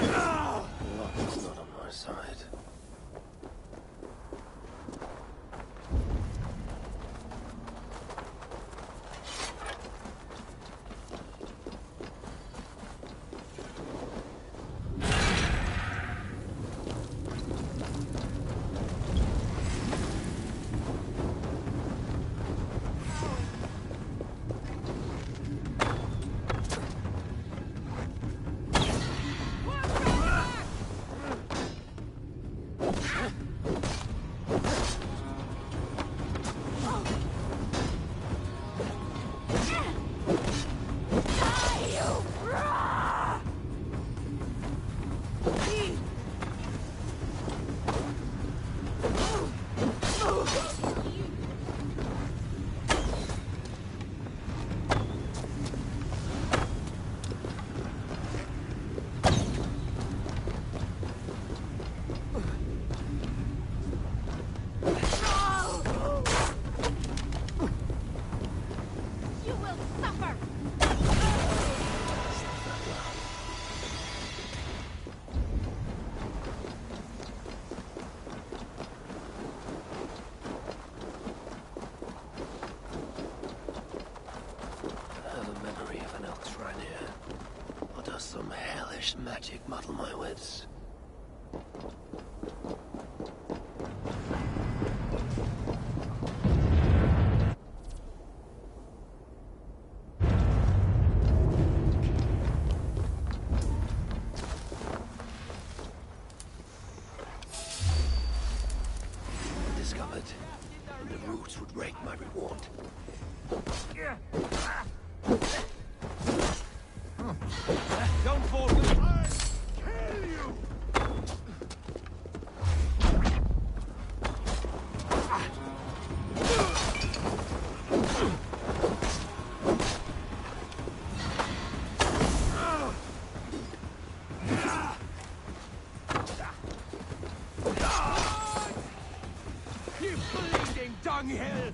Luck is not on my side. Some hellish magic muddle my wits. Discovered. The roots would rake my reward. Don't fall for the... I'll kill you! You bleeding dunghill!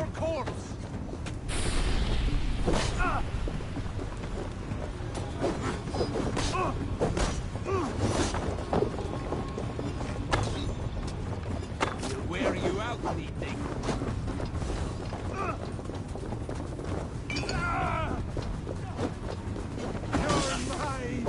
your corpse! We'll wear you out, thieving. You're mine!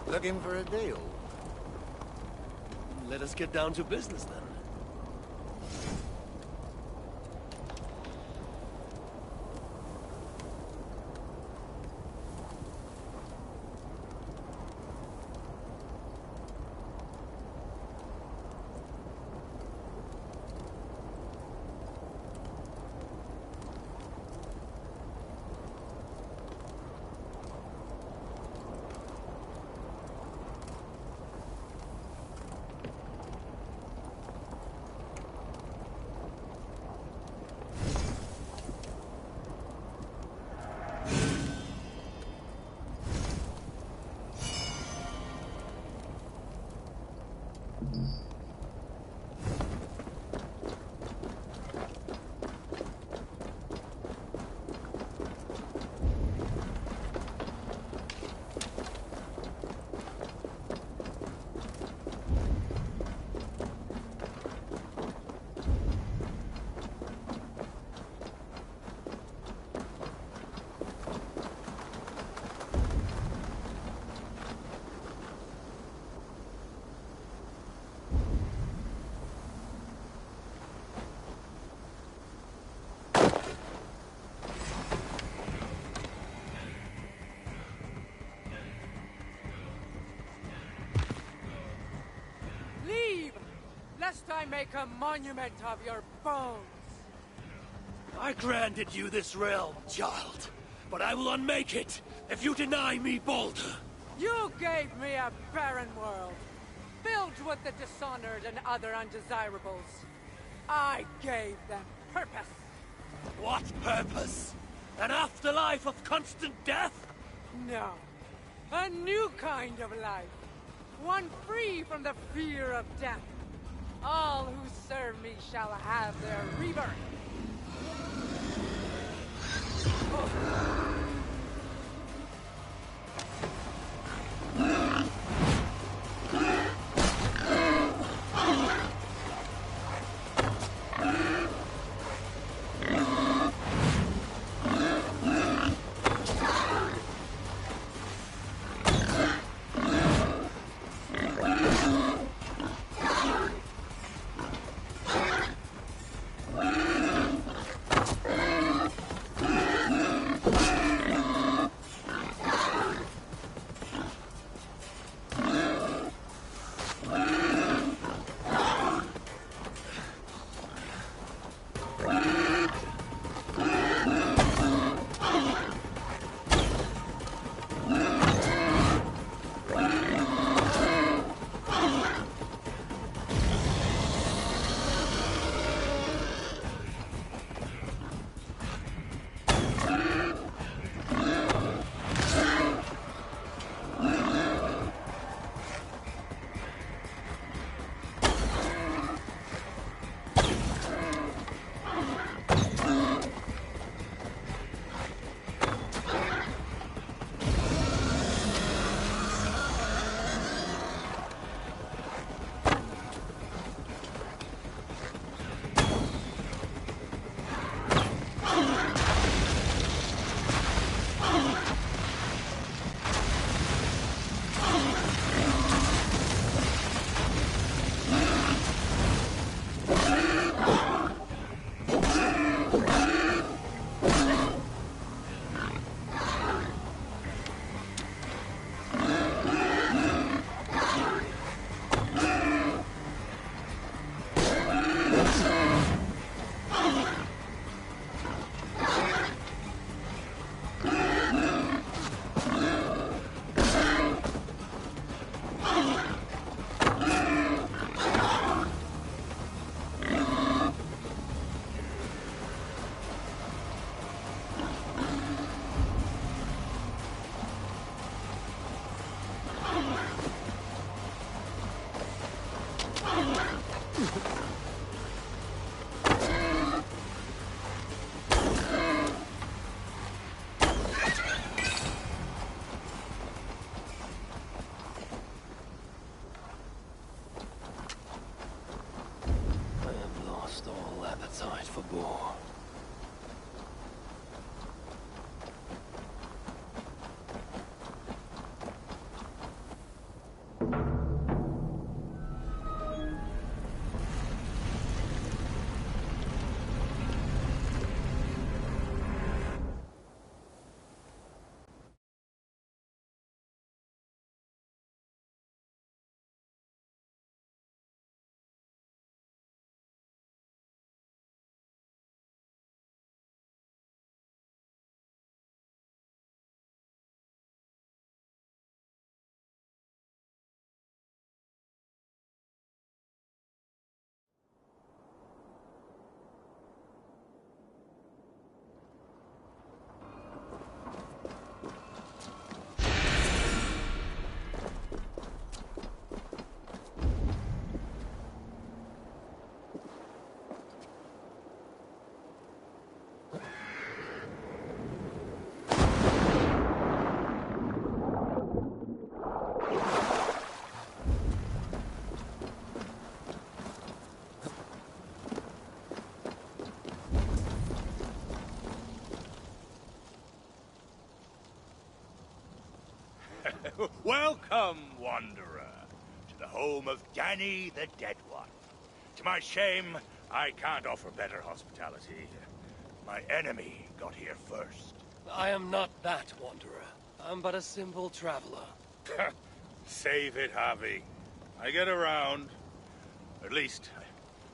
Looking for a deal? Let us get down to business then. Lest I make a monument of your bones. I granted you this realm, child, but I will unmake it if you deny me Baldur. You gave me a barren world, filled with the dishonored and other undesirables. I gave them purpose. What purpose? An afterlife of constant death? No. A new kind of life. One free from the fear of death. All who serve me shall have their rebirth. appetite for more. Welcome, Wanderer, to the home of Danny the Dead One. To my shame, I can't offer better hospitality. My enemy got here first. I am not that Wanderer. I'm but a simple traveler. Save it, Harvey. I get around. At least,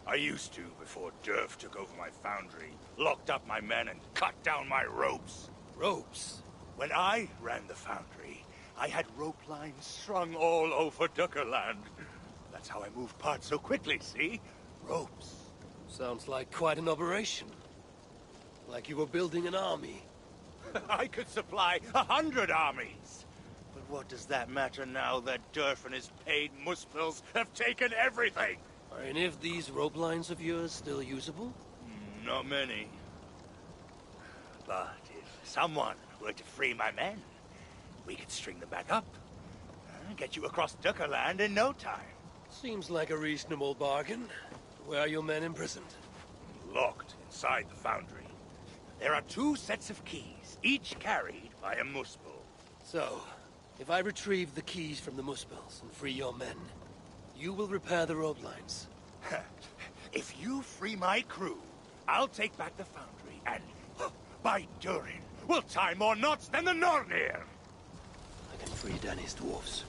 I used to before Durf took over my foundry, locked up my men, and cut down my ropes. Ropes? When I ran the foundry, I had rope lines strung all over Duckerland. That's how I moved parts so quickly, see? Ropes. Sounds like quite an operation. Like you were building an army. I could supply 100 armies. But what does that matter now that Durf and his paid muspels have taken everything? Are any of these rope lines of yours still usable? Not many. But if someone were to free my men, we could string them back up. Get you across Duckerland in no time. Seems like a reasonable bargain. Where are your men imprisoned? Locked inside the foundry. There are 2 sets of keys, each carried by a muspel. So, if I retrieve the keys from the muspels and free your men, you will repair the rope lines. If you free my crew, I'll take back the foundry, and by Durin, we'll tie more knots than the Nornir! I can free Danny's dwarves.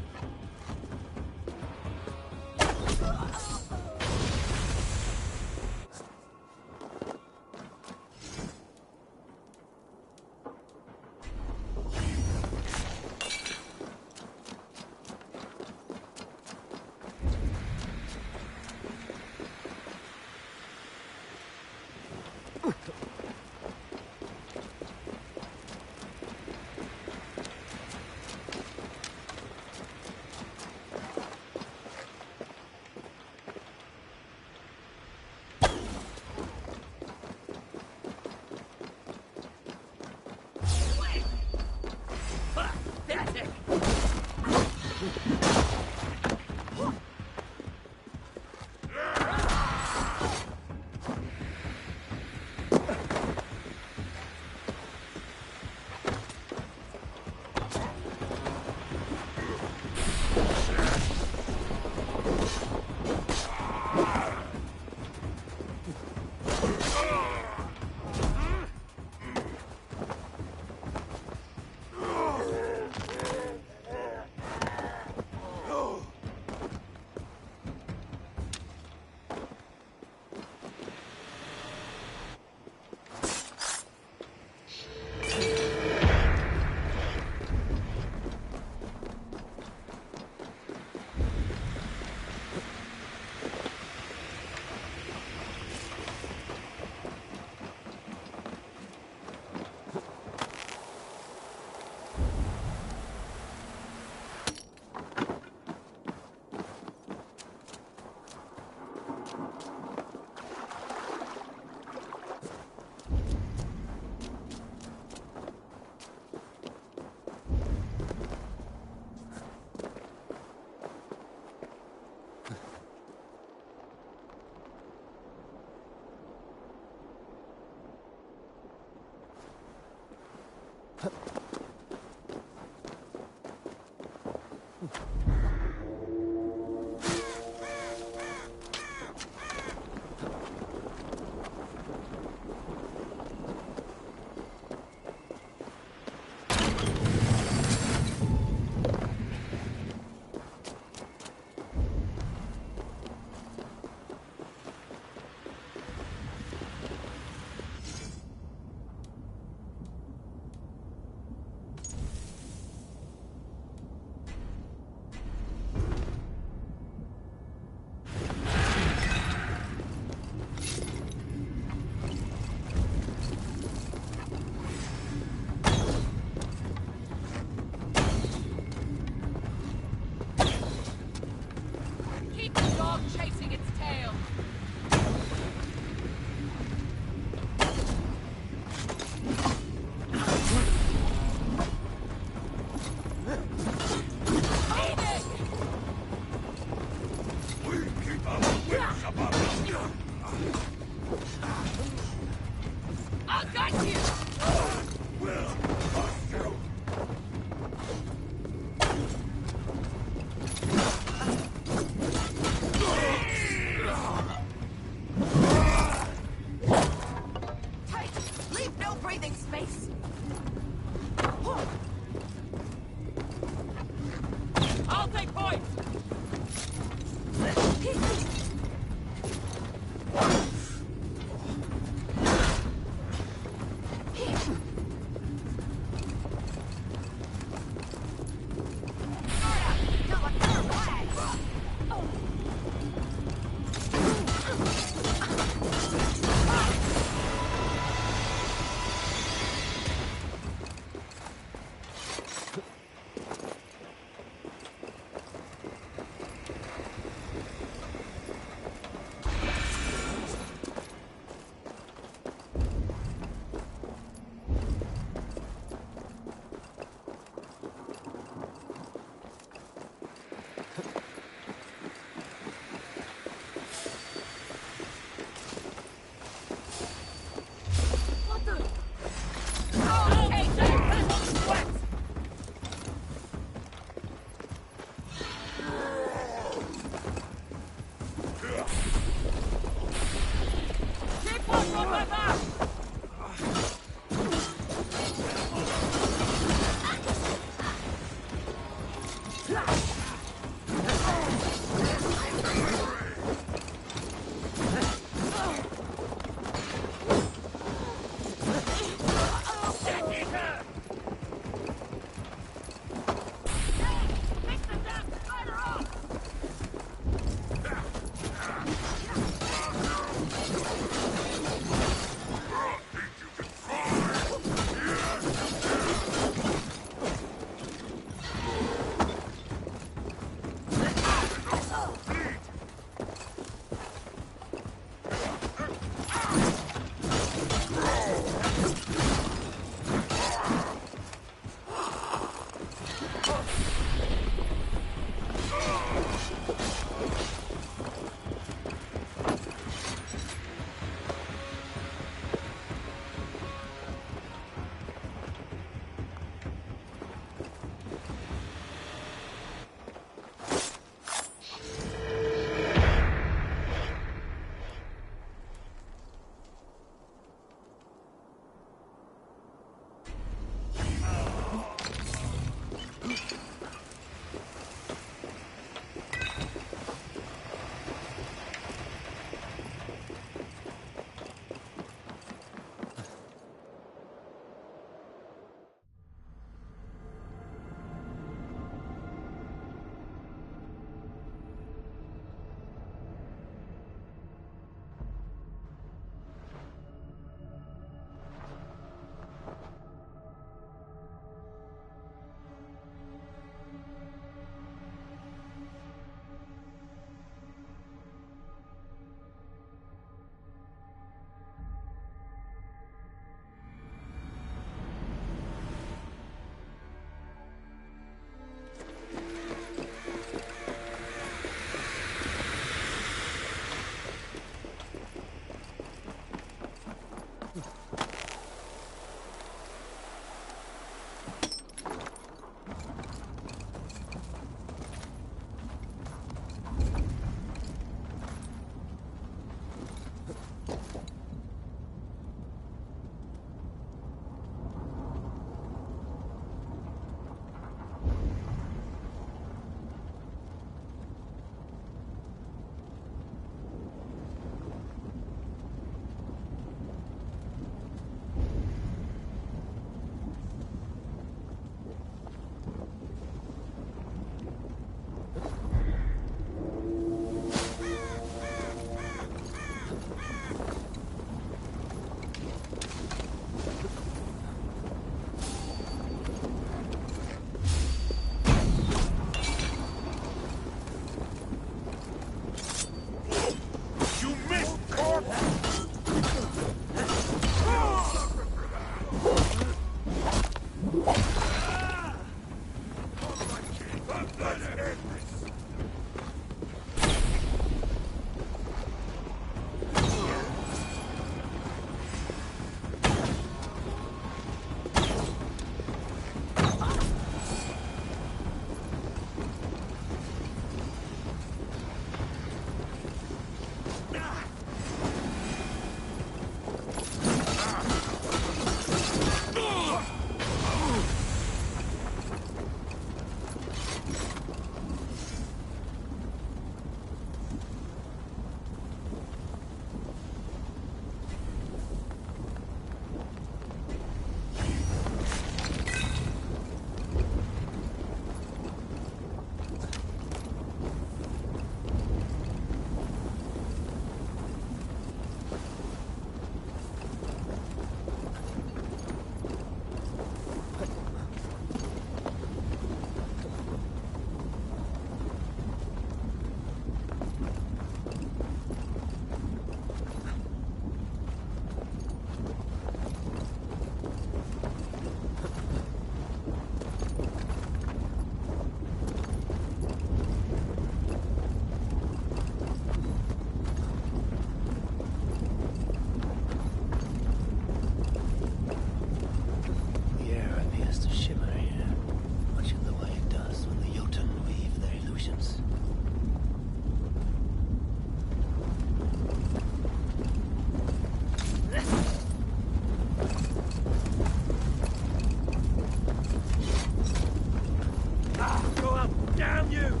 you!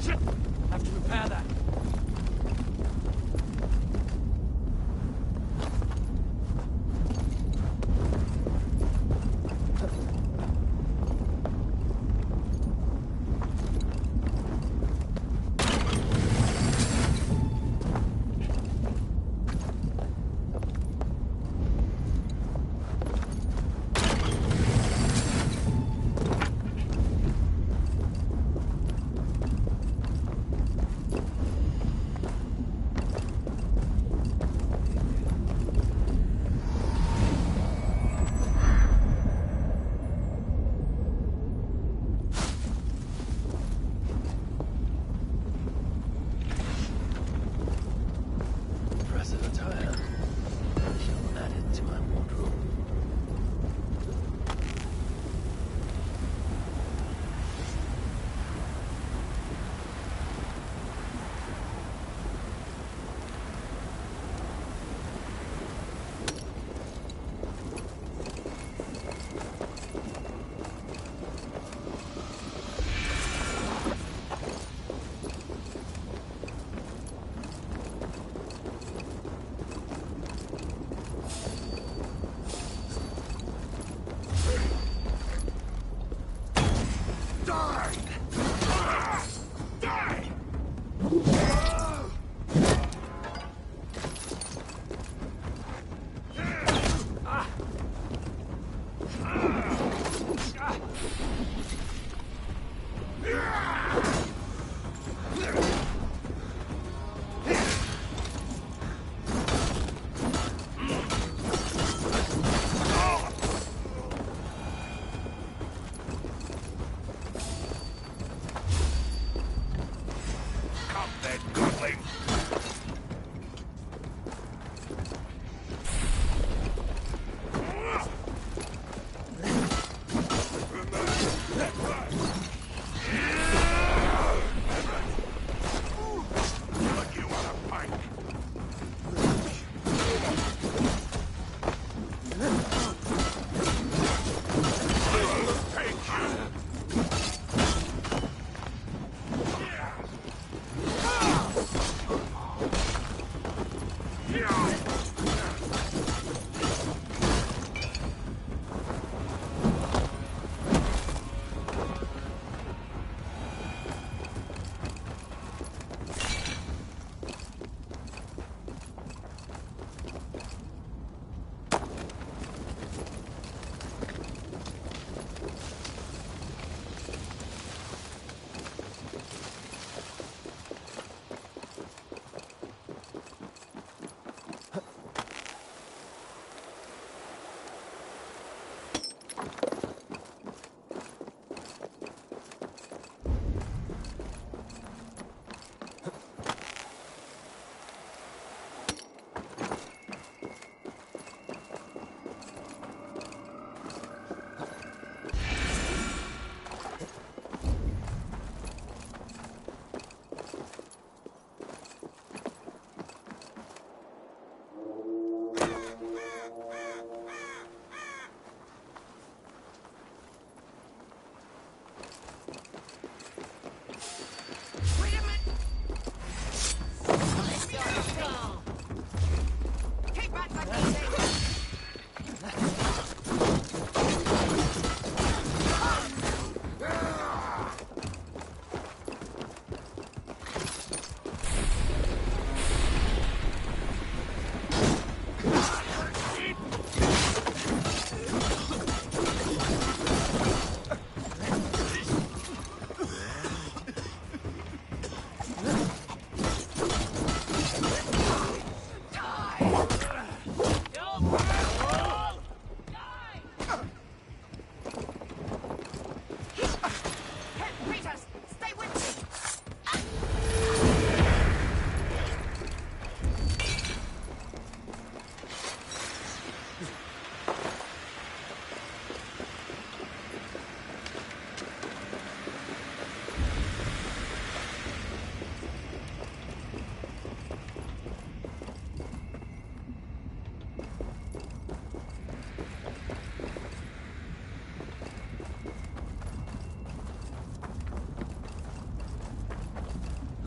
Shit! Have to repair that.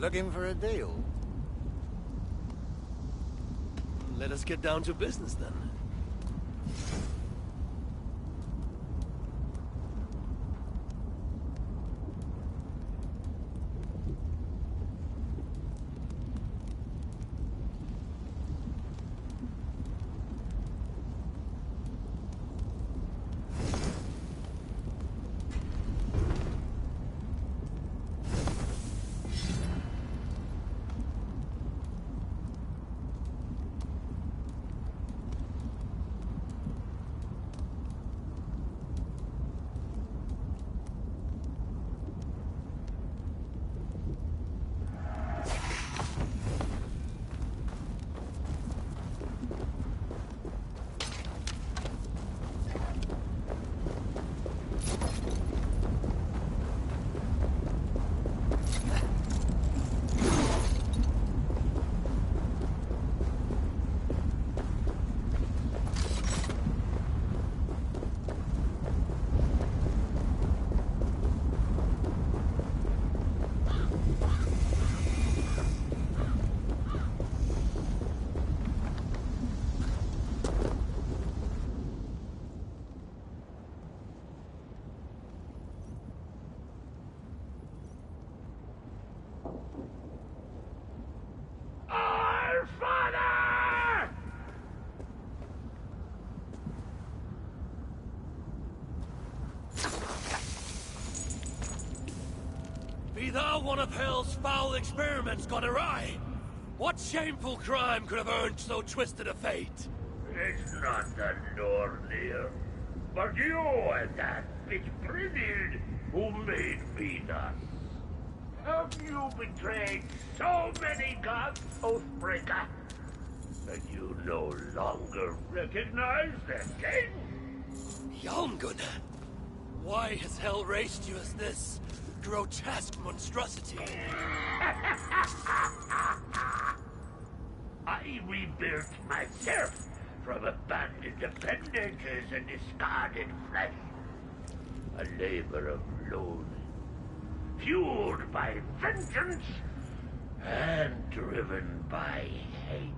Looking for a deal? Let us get down to business then. Be thou one of hell's foul experiments gone awry? What shameful crime could have earned so twisted a fate? It's not the Nornir, but you and that bitch Brynhild who made me thus. Have you betrayed so many gods, Oathbreaker, that you no longer recognize their king? Yalmgun! Why has hell raised you as this grotesque monstrosity? I rebuilt myself from abandoned appendages and discarded flesh. A labor of loathing, fueled by vengeance and driven by hate.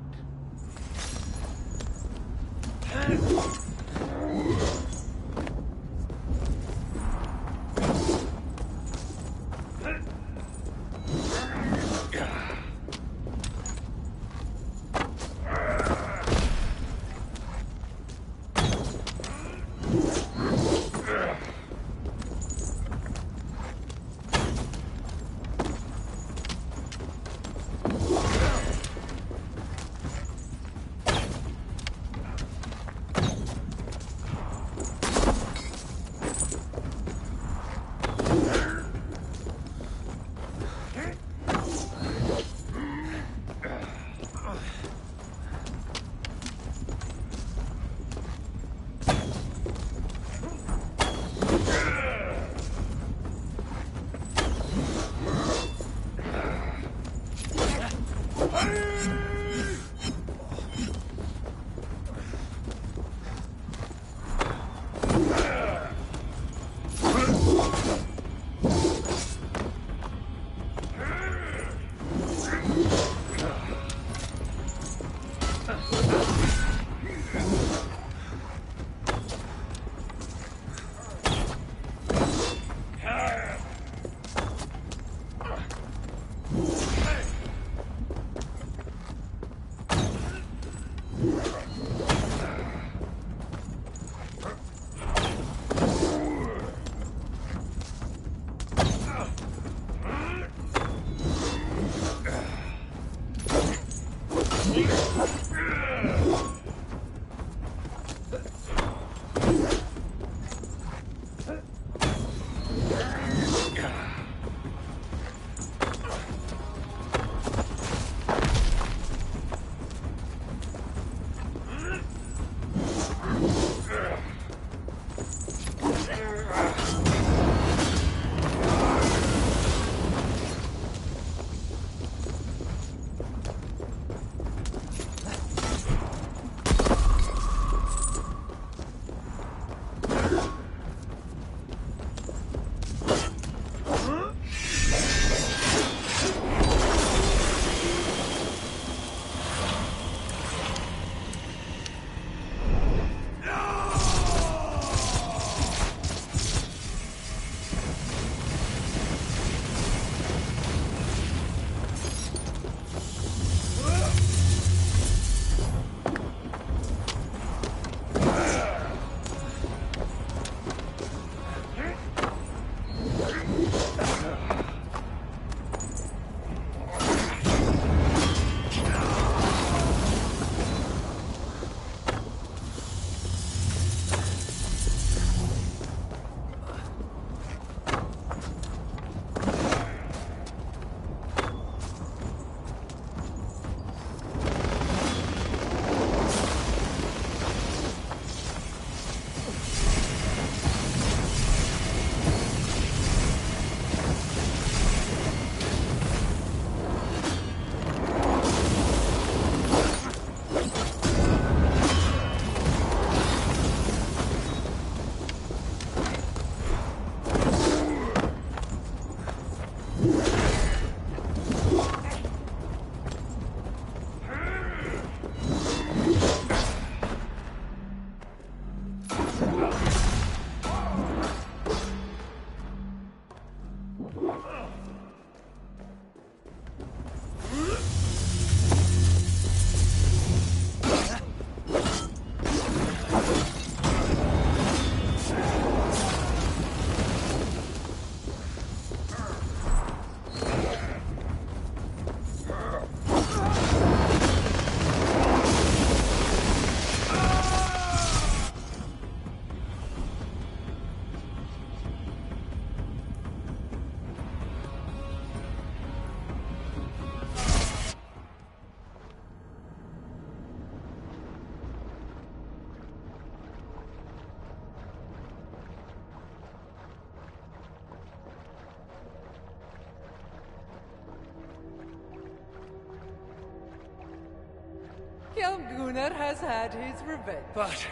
Gunnar has had his revenge. But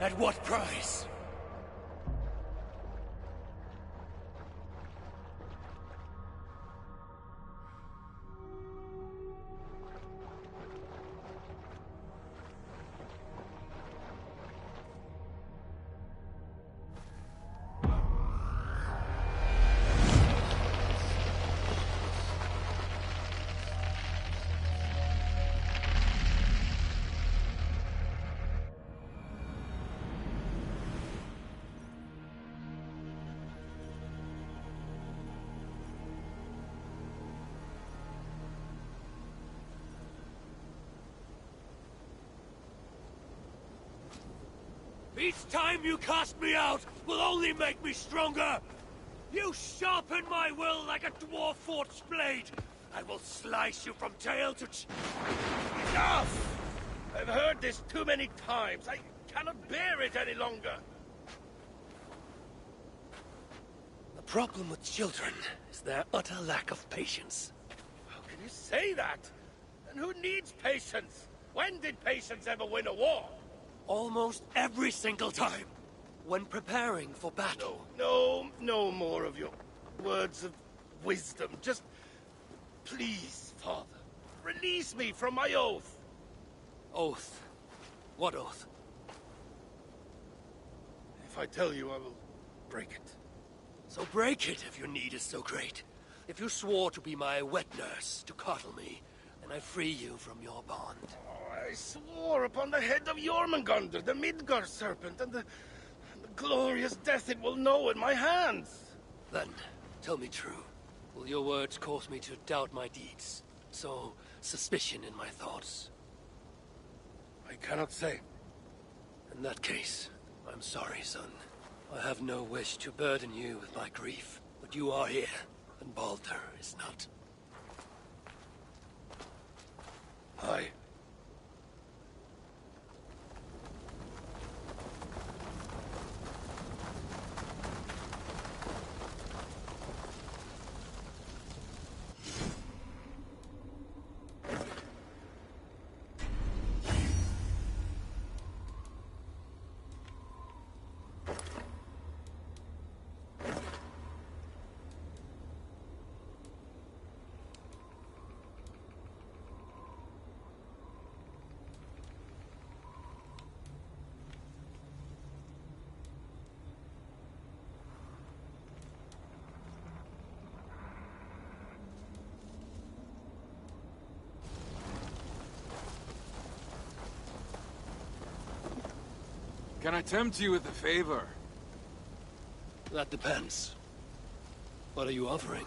at what price? Each time you cast me out will only make me stronger! You sharpen my will like a dwarf-forged blade! I will slice you from tail to Enough! I've heard this too many times. I cannot bear it any longer. The problem with children is their utter lack of patience. How can you say that? And who needs patience? When did patience ever win a war? Almost every single time. When preparing for battle. No more of your words of wisdom. Just, please, Father, release me from my oath. Oath? What oath? If I tell you, I will break it. So break it if your need is so great. If you swore to be my wet nurse, to coddle me, then I free you from your bond. I swore upon the head of Jormungandr, the Midgard serpent, and the glorious death it will know in my hands. Then, tell me true. Will your words cause me to doubt my deeds? Sow suspicion in my thoughts? I cannot say. In that case, I'm sorry, son. I have no wish to burden you with my grief, but you are here, and Baldur is not. Aye. Can I tempt you with a favor? That depends. What are you offering?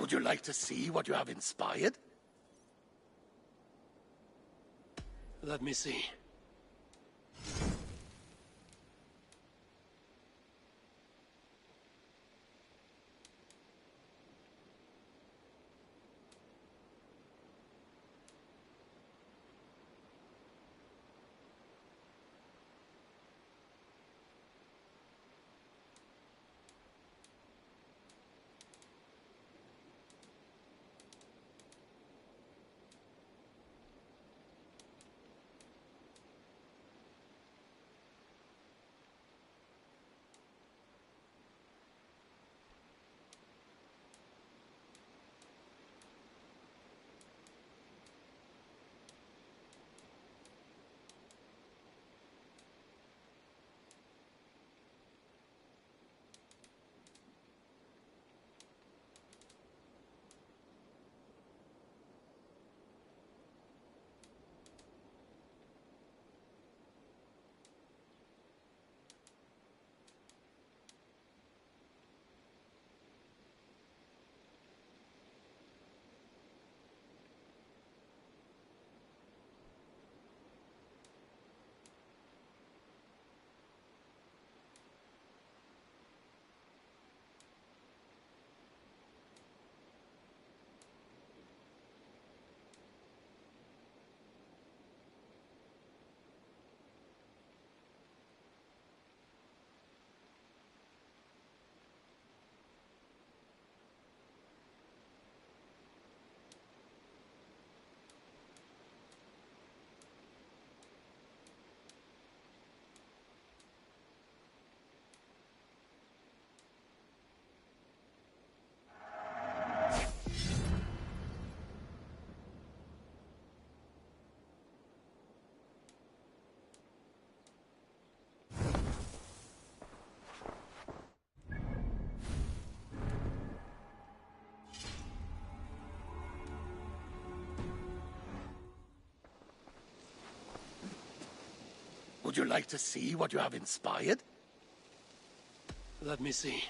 Would you like to see what you have inspired? Let me see. Would you like to see what you have inspired? Let me see.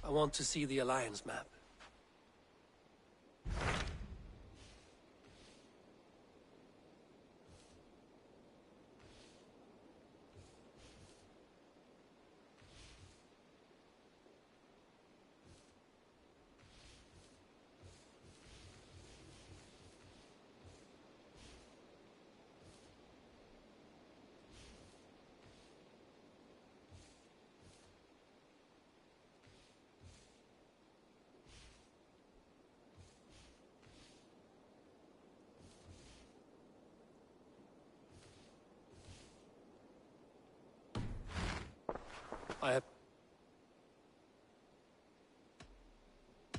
I want to see the Alliance map.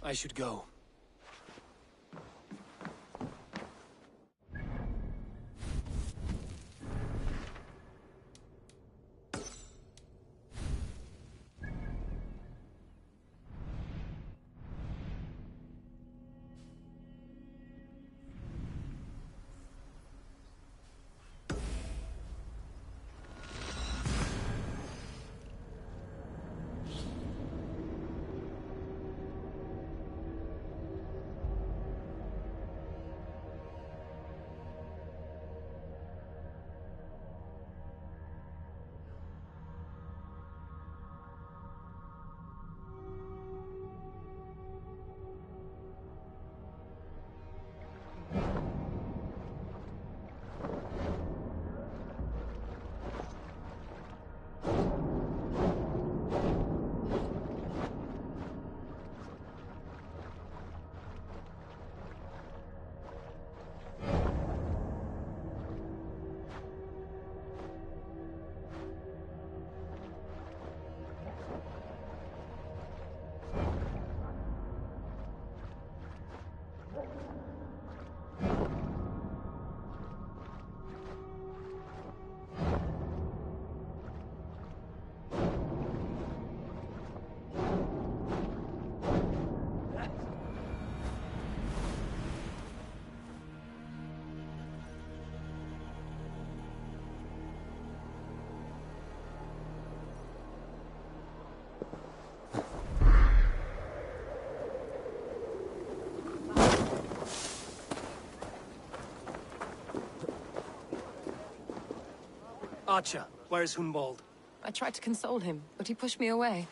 I should go. Archer, where is Hunwald? I tried to console him, but he pushed me away.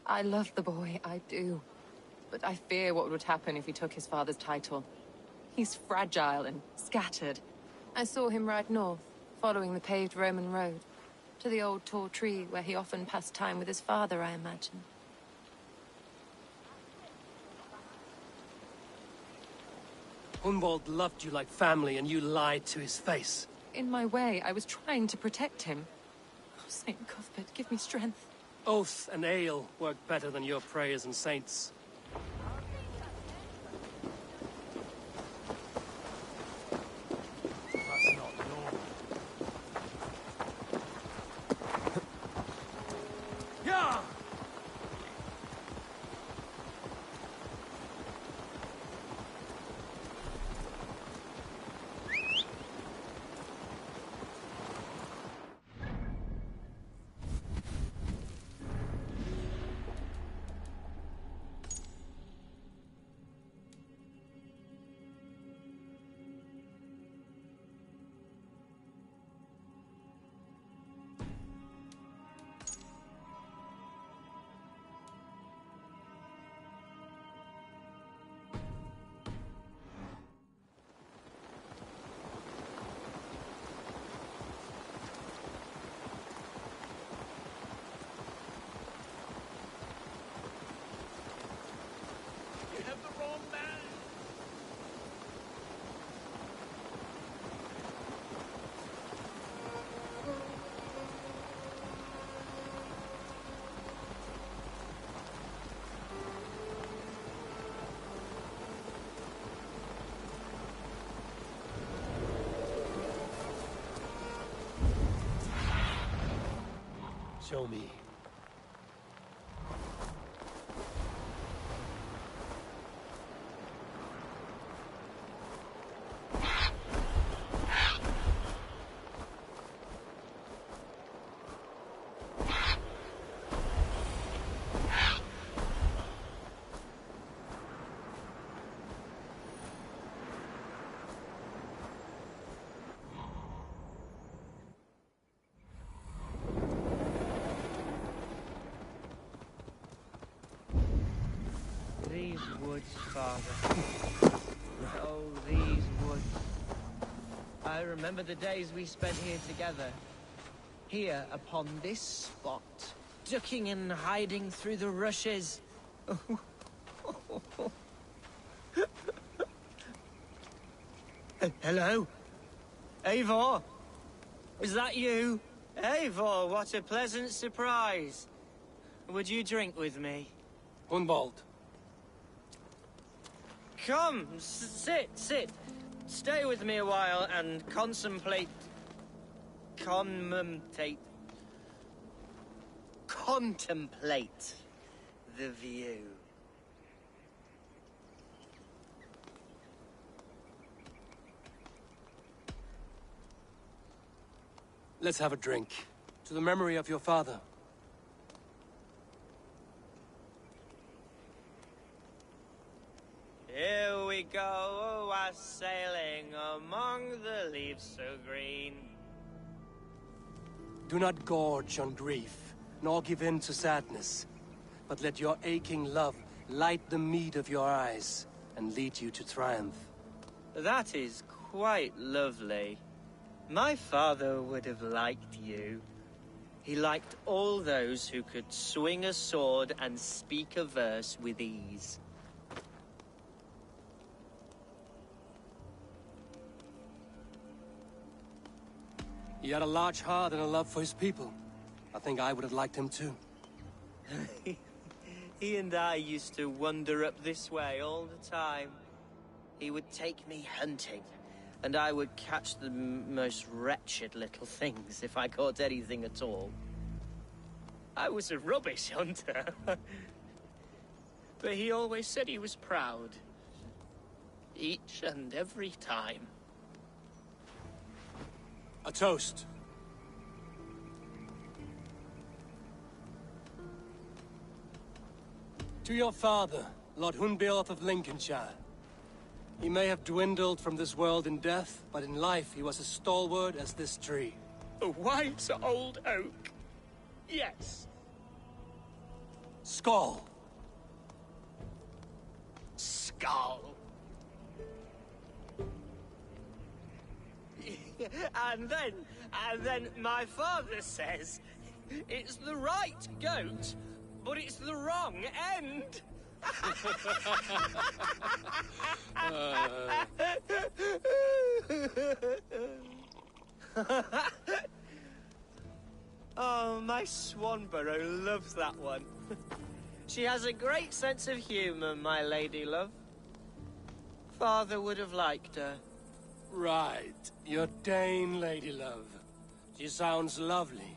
I love the boy, I do. But I fear what would happen if he took his father's title. He's fragile and scattered. I saw him ride north, following the paved Roman road. To the old tall tree where he often passed time with his father, I imagine. Hunwald loved you like family, and you lied to his face. In my way, I was trying to protect him. Oh, Saint Cuthbert, give me strength. Oath and ale work better than your prayers and saints. That's not normal. Yeah! You have the wrong man. Show me. These woods, Father. Oh, these woods. I remember the days we spent here together. Here, upon this spot. Ducking and hiding through the rushes. Hello? Eivor? Is that you? Eivor, what a pleasant surprise. Would you drink with me? Hunwald. Come, sit. Stay with me a while and contemplate the view. Let's have a drink. To the memory of your father. Here we go, sailing among the leaves so green. Do not gorge on grief, nor give in to sadness, but let your aching love light the mead of your eyes and lead you to triumph. That is quite lovely. My father would have liked you. He liked all those who could swing a sword and speak a verse with ease. He had a large heart and a love for his people. I think I would have liked him too. He and I used to wander up this way all the time. He would take me hunting, and I would catch the most wretched little things if I caught anything at all. I was a rubbish hunter. But he always said he was proud. Each and every time. A toast. To your father, Lord Hunbeorth of Lincolnshire. He may have dwindled from this world in death, but in life he was as stalwart as this tree. A white old oak. Yes. Skull. Skull. And then my father says it's the right goat, but it's the wrong end. Oh, my Swanborough loves that one. She has a great sense of humor, my lady love. Father would have liked her. Right. Your Dane, lady love. She sounds lovely.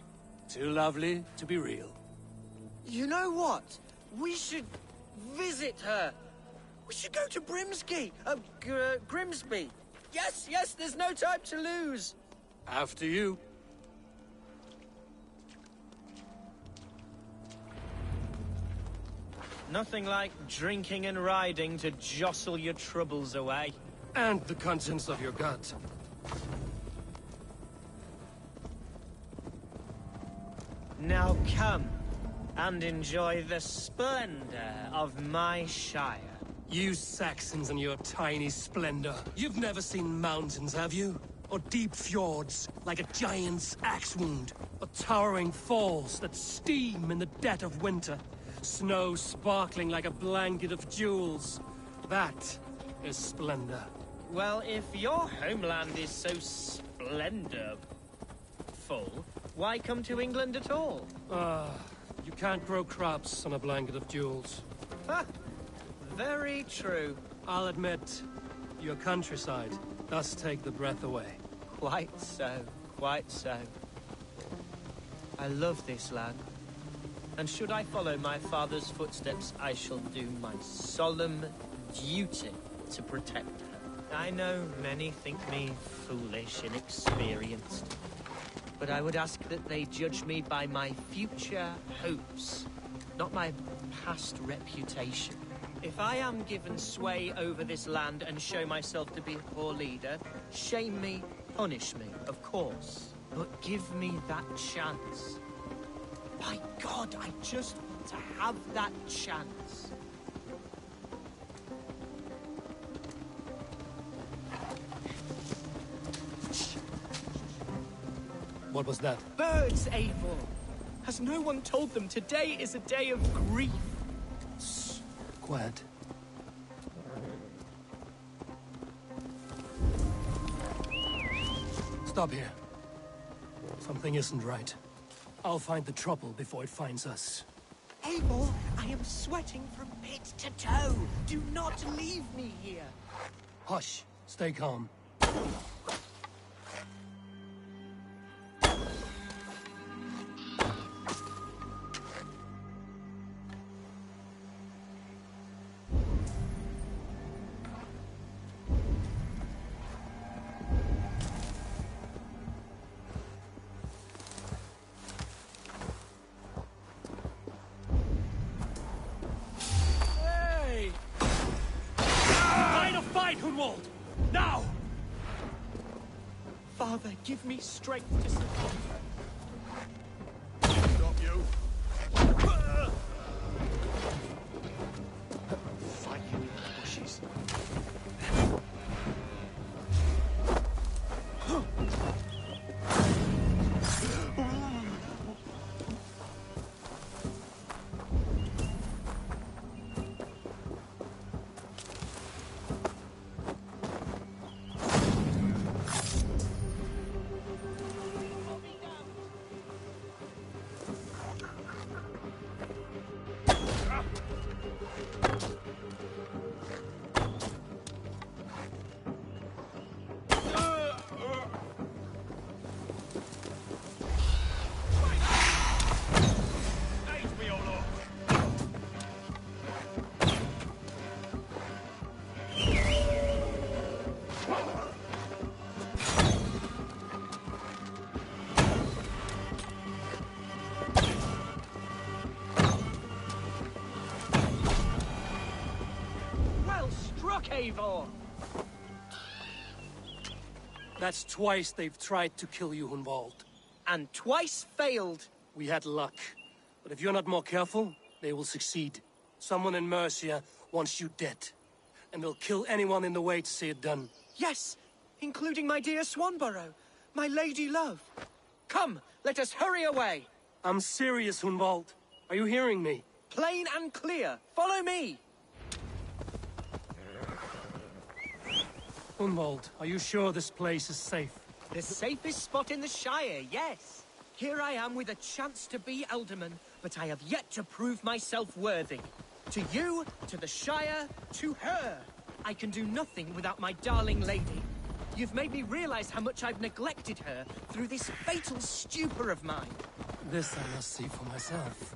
Too lovely to be real. You know what? We should visit her. We should go to Grimsby. Yes, there's no time to lose. After you. Nothing like drinking and riding to jostle your troubles away. And the contents of your gut. Now come and enjoy the splendor of my shire. You Saxons and your tiny splendor. You've never seen mountains, have you? Or deep fjords, like a giant's axe wound. Or towering falls that steam in the dead of winter. Snow sparkling like a blanket of jewels. That is splendor. Well, if your homeland is so splendorful, why come to England at all? You can't grow crops on a blanket of jewels. Ha! Very true. I'll admit, your countryside does take the breath away. Quite so, quite so. I love this land. And should I follow my father's footsteps, I shall do my solemn duty to protect her. I know many think me foolish, inexperienced. But I would ask that they judge me by my future hopes, not my past reputation. If I am given sway over this land and show myself to be a poor leader, shame me, punish me, of course. But give me that chance. By God, I just want to have that chance. What was that? Birds, Eivor! Has no one told them today is a day of grief? Quiet. Stop here. Something isn't right. I'll find the trouble before it finds us. Eivor, I am sweating from pit to toe. Do not leave me here. Hush. Stay calm. Now! Father, give me strength to survive. Stop you. Fight in the bushes. Eivor! That's twice they've tried to kill you, Hunwald. and twice failed. We had luck. But if you're not more careful, they will succeed. Someone in Mercia wants you dead. And they'll kill anyone in the way to see it done. Yes, including my dear Swanborough, my lady love. Come, let us hurry away. I'm serious, Hunwald. Are you hearing me? Plain and clear. Follow me. Hunwald, are you sure this place is safe? The safest spot in the Shire, yes. Here I am with a chance to be Alderman, but I have yet to prove myself worthy. To you, to the Shire, to her. I can do nothing without my darling lady. You've made me realize how much I've neglected her through this fatal stupor of mine. This I must see for myself.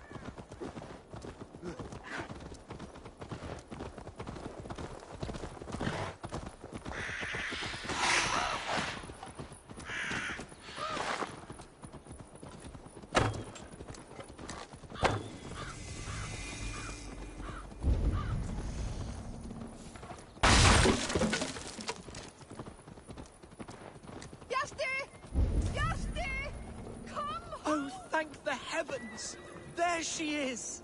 Oh, thank the heavens! There she is!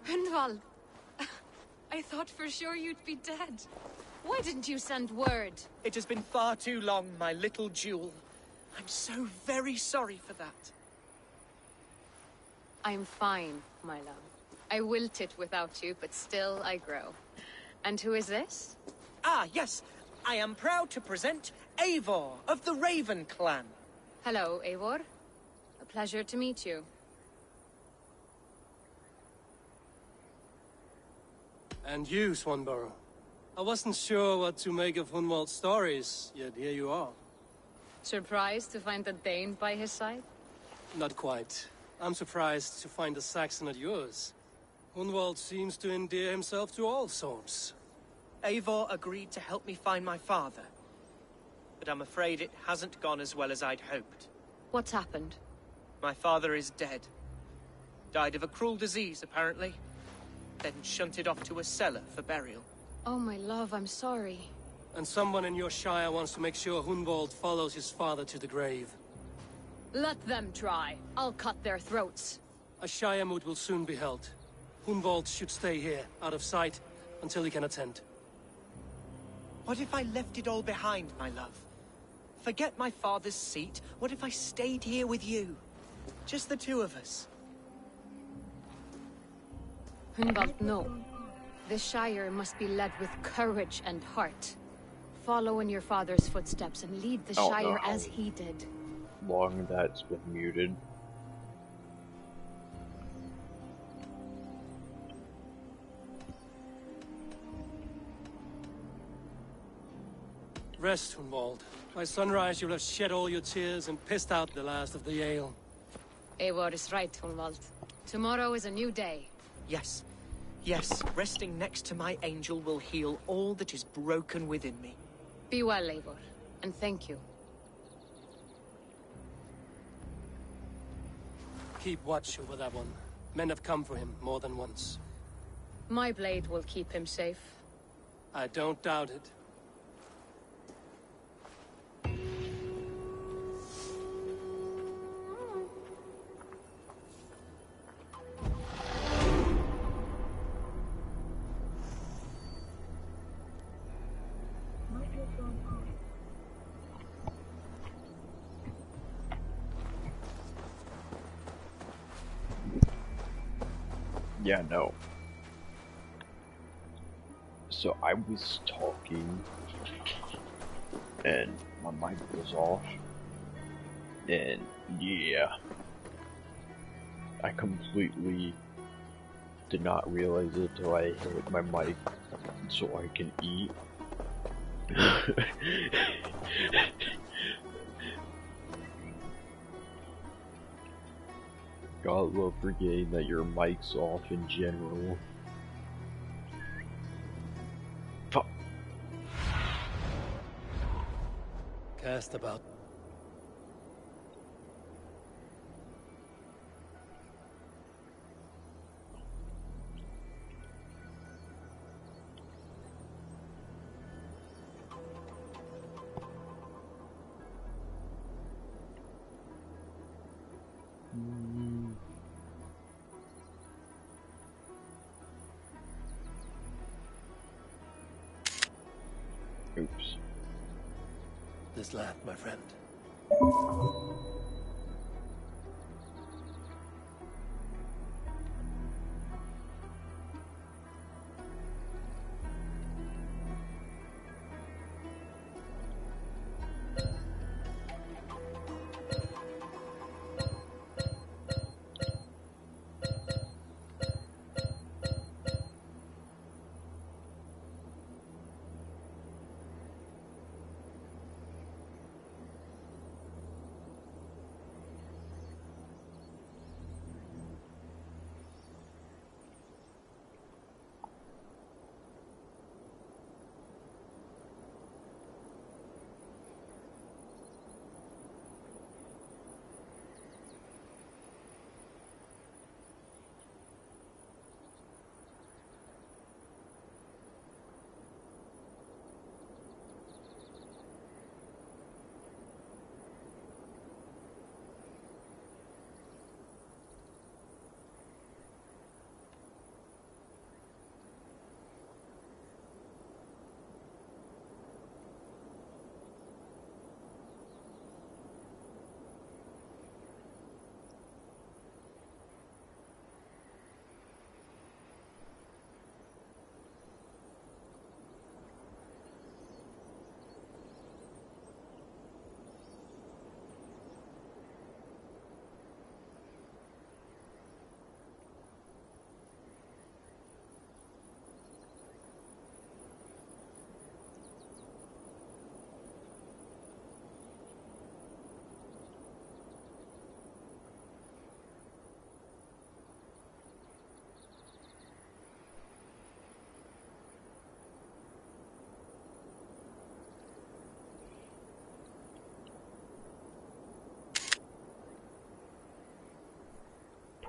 Hunwald, I thought for sure you'd be dead. Why didn't you send word? It has been far too long, my little jewel. I'm so very sorry for that. I'm fine, my love. I wilted without you, but still I grow. And who is this? Ah, yes. I am proud to present Eivor of the Raven clan. Hello, Eivor. A pleasure to meet you. And you, Swanborough. I wasn't sure what to make of Hunwald's stories, yet here you are. Surprised to find a Dane by his side? Not quite. I'm surprised to find a Saxon at yours. Hunwald seems to endear himself to all sorts. Eivor agreed to help me find my father. But I'm afraid it hasn't gone as well as I'd hoped. What's happened? My father is dead. Died of a cruel disease, apparently. Then shunted off to a cellar for burial. Oh, my love, I'm sorry. And someone in your shire wants to make sure Hunwald follows his father to the grave. Let them try. I'll cut their throats. A shire moot will soon be held. Hunwald should stay here, out of sight, until he can attend. What if I left it all behind, my love? Forget my father's seat. What if I stayed here with you? Just the two of us. Hunwald, no. The Shire must be led with courage and heart. Follow in your father's footsteps and lead the Shire as he did. Long that's been muted. Rest, Hunwald. By sunrise you'll have shed all your tears and pissed out the last of the ale. Eivor is right, Hunwald. Tomorrow is a new day. Yes. Yes, resting next to my angel will heal all that is broken within me. Be well, Eivor, and thank you. Keep watch over that one. Men have come for him more than once. My blade will keep him safe. I don't doubt it. Yeah, no. So I was talking, and my mic was off, and yeah, I completely did not realize it till I hit my mic so I can eat. God love forgetting that your mic's off in general. cast about. Oops. This land, my friend.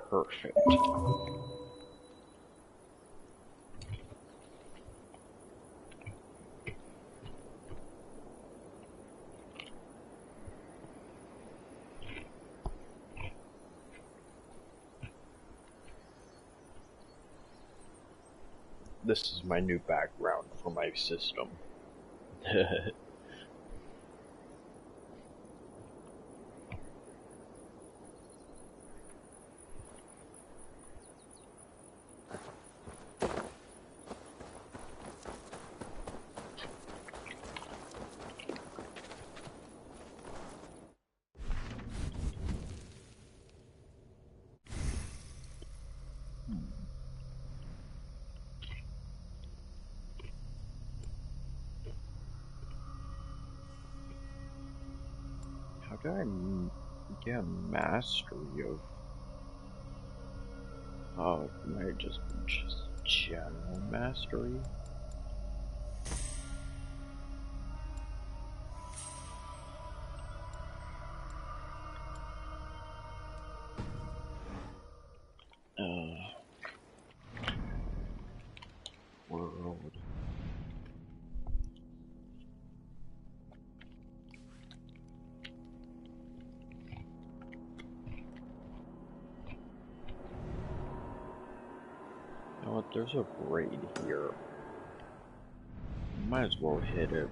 Perfect. This is my new background for my system. How do I get a mastery of? Oh, maybe just general mastery. World. You know what? There's a raid here. Might as well hit it.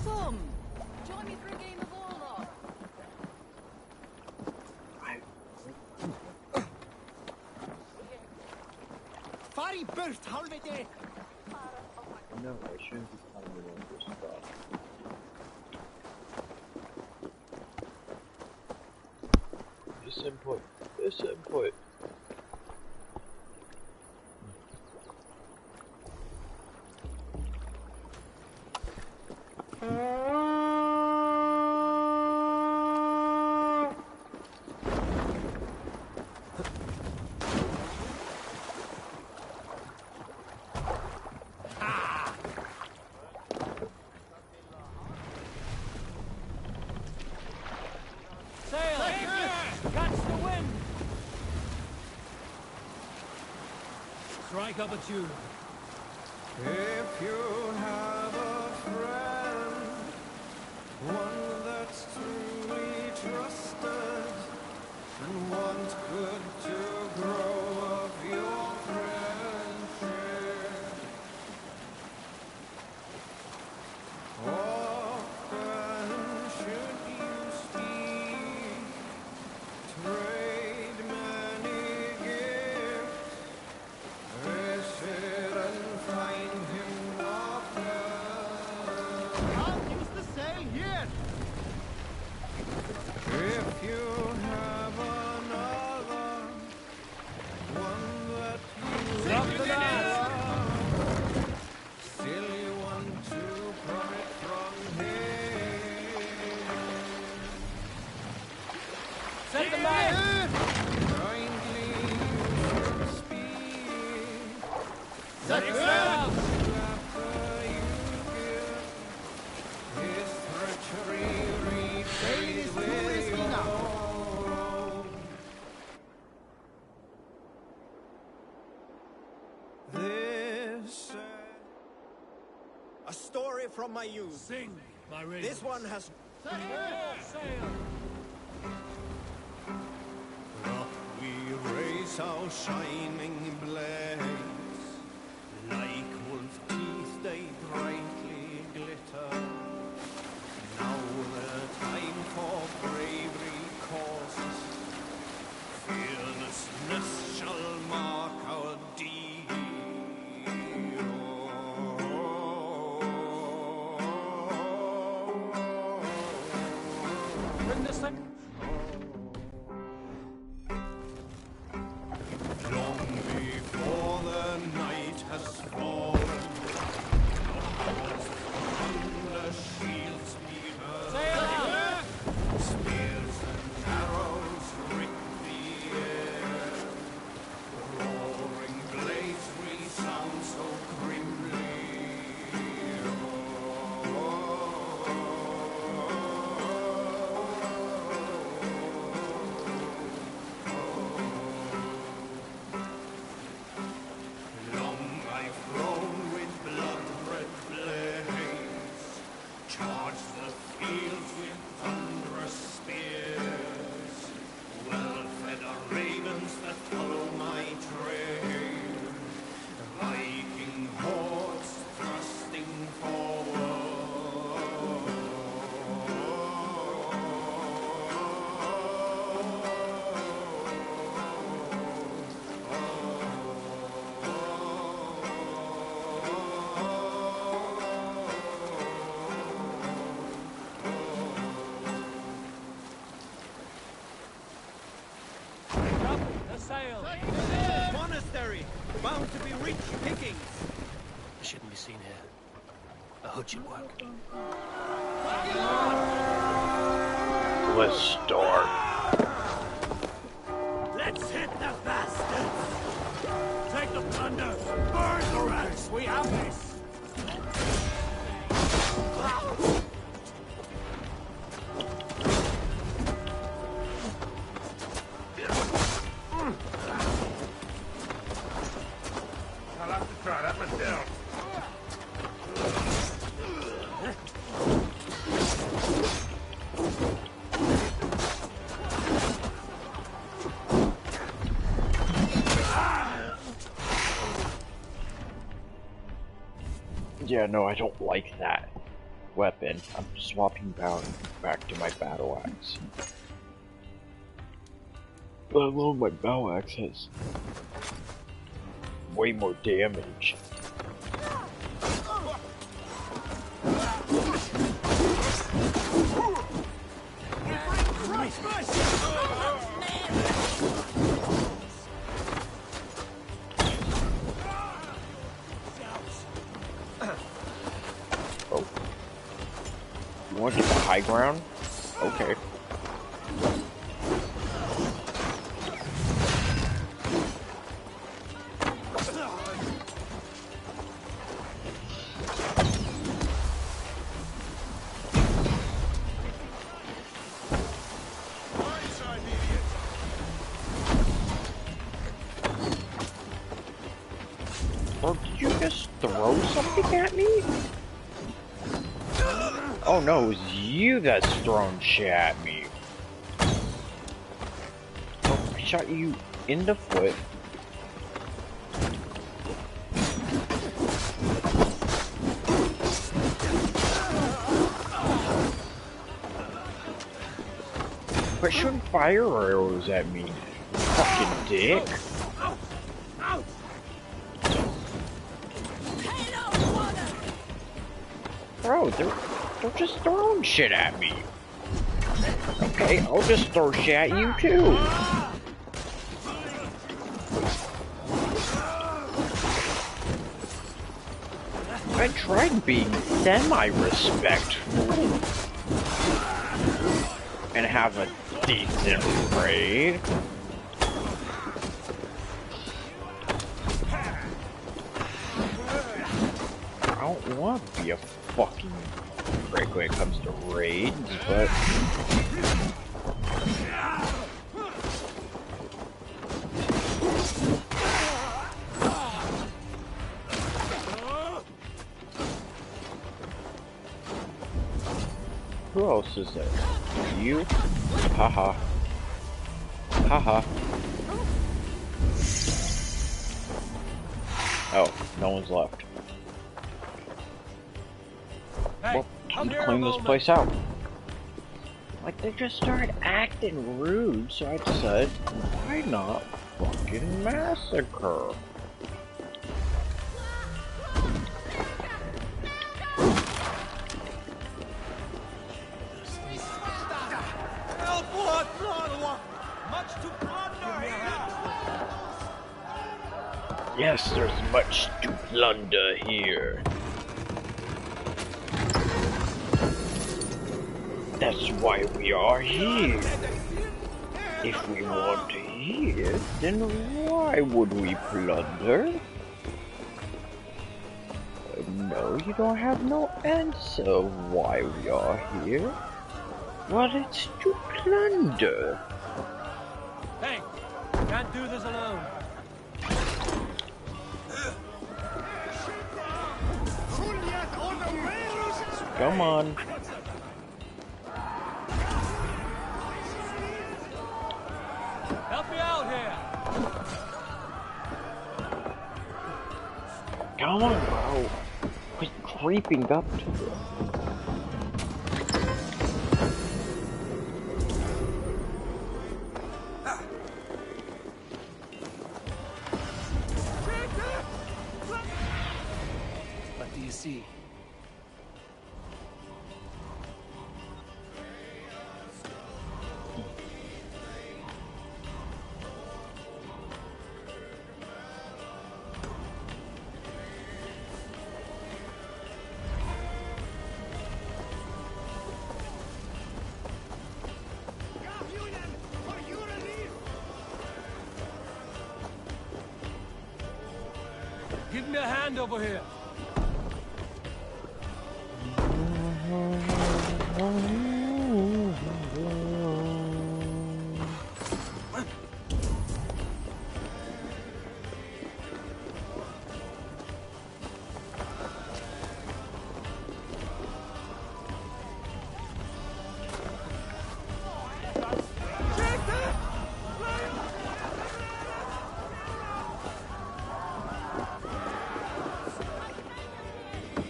Boom! Join me for a game of Warlock. Fari burt, halvete! No, I shouldn't be climbing over stuff. This input. This input. Strike up a tune. If you have a friend, one that's truly trusted, and wants good to grow of your friendship, often should you speak, trade many gifts, visit and find him often. Can't use the sail here. If you have another, one that you love, still you want to profit from him. Set the man! Kindly you should speak. Set the sail! After you give his treachery repaid with your own. This A story from my youth. Sing, my ravens. This one has Sail! up we raise our shining blades, like wolf teeth they brightly glitter. Now the time for bravery courses, fearlessness shall mark our deed. Bring the second. Long before the night has fallen, thunder shields be heard. Sail out! Spears and arrows rip the air. Roaring blades resound so grimly. Long I've flown with blood-red blades, charged the fields with thunderous spears, well-fed are ravens that follow my trail, Viking hordes thrusting forward. Up the sail! monastery, bound to be rich pickings. I shouldn't be seen here. A hood should work. Let's start. Let's hit the bastards! Take the plunder! Burn the rats! We have this! I'll have to try that one down. Yeah, no, I don't like that weapon. I'm swapping back to my battle axe. Let alone my battle axe has way more damage. Oh. You want to get the high ground? Okay. Bro, did you just throw something at me? Oh no, it was you that's throwing shit at me. Oh, I shot you in the foot. Quit shooting fire arrows at me, fucking dick. Bro, they're just throwing shit at me. Okay, I'll just throw shit at you too. I tried being semi-respectful and have a decent raid. I don't want to be a fucking prick when it comes to raids, but who else is there? You? Haha. Haha. Oh, no one's left. Well, time to clean this place out. Like, they just started acting rude, so I decided, why not fucking massacre? Yes, there's much to plunder here. That's why we are here. If we want to hear, then why would we plunder? No, you don't have no answer why we are here. Well, it's to plunder. Hey, can't do this alone. Come on. Help me out here. Come on, bro. Quit creeping up to it. What do you see? Give me a hand over here.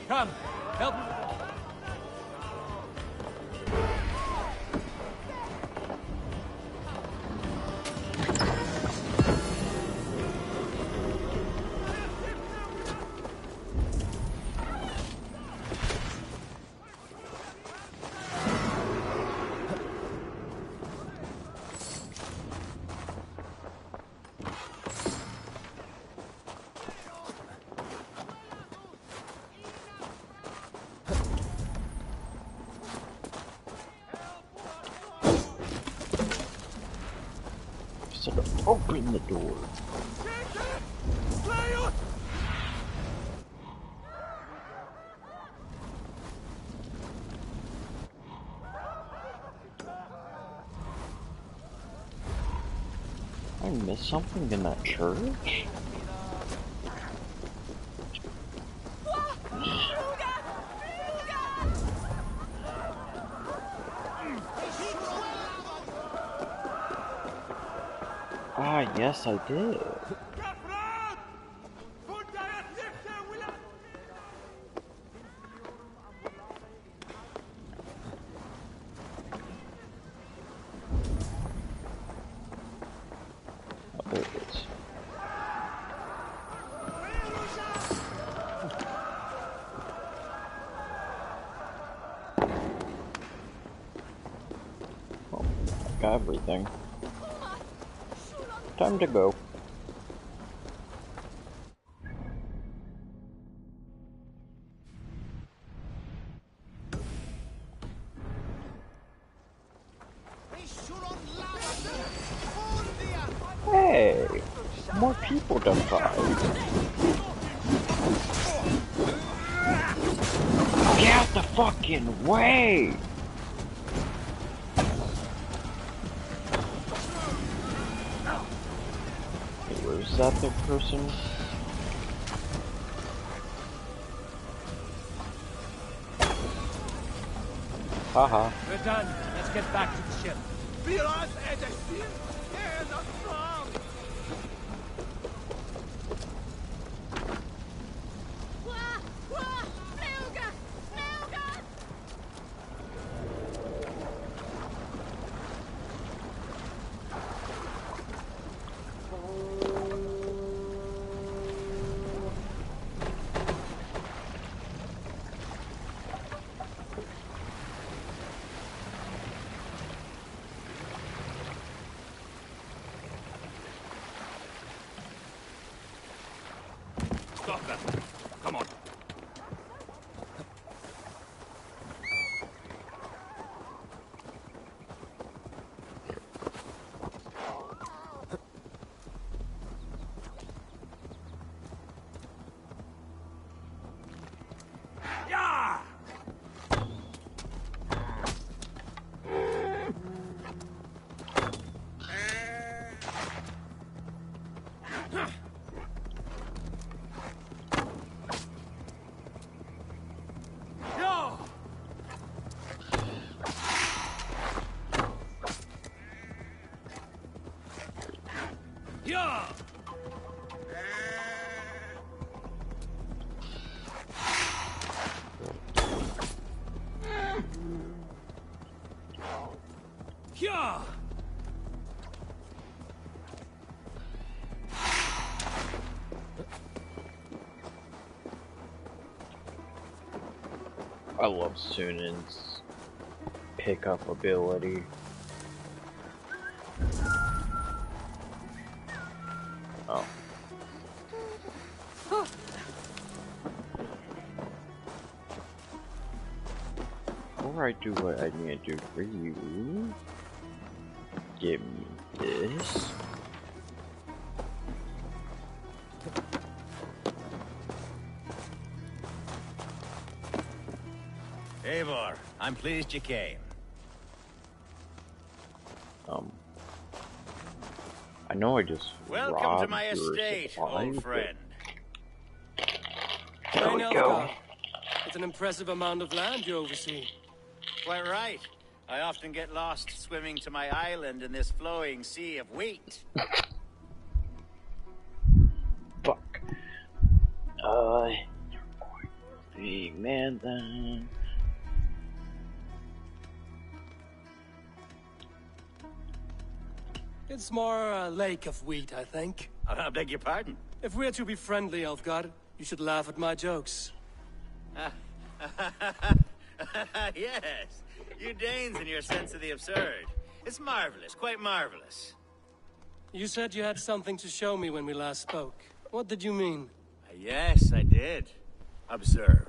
Come, help me. So open the door. I missed something in that church? Yes, I did. Oh, there it is. Oh, I got everything. Time to go. Hey, more people to fight. Get out the fucking way! Hey, where's that big person? Haha. We're done. Let's get back to the ship. Stop that. Come on. I love Sunan's pickup ability. Oh. Before I do what I need to do for you, give me this. Eivor, I'm pleased you came. I know I just Welcome to my estate, old friend. There we go. It's an impressive amount of land you oversee. Quite right. I often get lost swimming to my island in this flowing sea of wheat. Fuck. Big man then. It's more a lake of wheat, I think. I beg your pardon? If we're to be friendly, Elfgard, you should laugh at my jokes. Yes, you Danes and your sense of the absurd. It's marvelous, quite marvelous. You said you had something to show me when we last spoke. What did you mean? Yes, I did. Observe.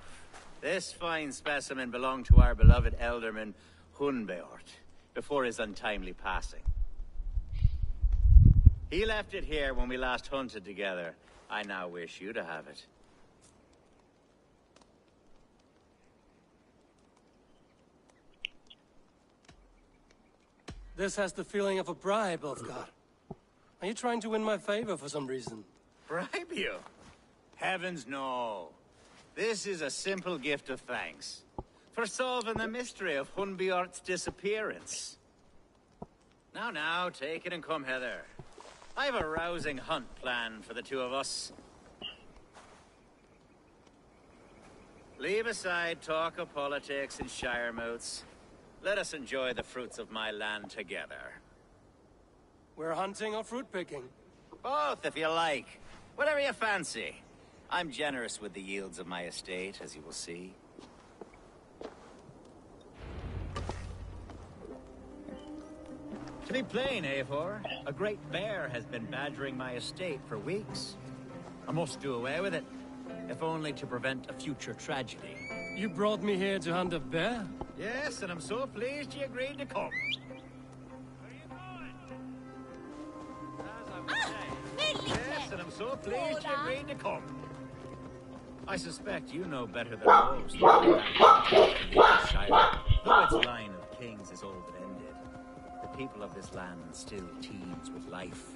This fine specimen belonged to our beloved elderman, Hunbeort, before his untimely passing. He left it here when we last hunted together. I now wish you to have it. This has the feeling of a bribe, Ulfgar. Are you trying to win my favor for some reason? Bribe you? Heavens no. This is a simple gift of thanks. For solving the mystery of Hunbeort's disappearance. Now, take it and come hither. I have a rousing hunt planned for the two of us. Leave aside talk of politics and shire moots. Let us enjoy the fruits of my land together. We're hunting or fruit picking? Both, if you like. Whatever you fancy. I'm generous with the yields of my estate, as you will see. To be plain, Eivor, a great bear has been badgering my estate for weeks. I must do away with it, if only to prevent a future tragedy. You brought me here to hunt a bear? Yes, and I'm so pleased you agreed to come. Yes, and I'm so pleased you agreed to come. I suspect you know better than most. Though its line of kings is all but ended, the people of this land still teems with life.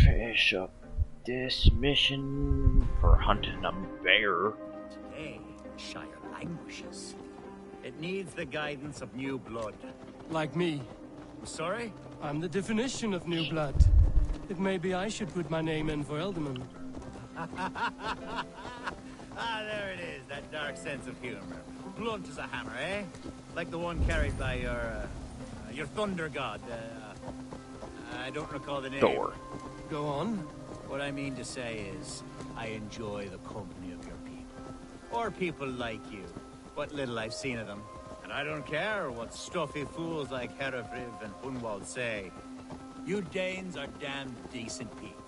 finish up this mission for hunting a bear. Today, Shire languishes. It needs the guidance of new blood. Like me. Sorry? I'm the definition of new blood. If maybe I should put my name in for Elderman. There it is, that dark sense of humor. Blunt as a hammer, eh? Like the one carried by your thunder god. I don't recall the name. Thor. Go on. What I mean to say is, I enjoy the company of your people. Or people like you. What little I've seen of them. And I don't care what stuffy fools like Herefriv and Hunwald say. You Danes are damn decent people.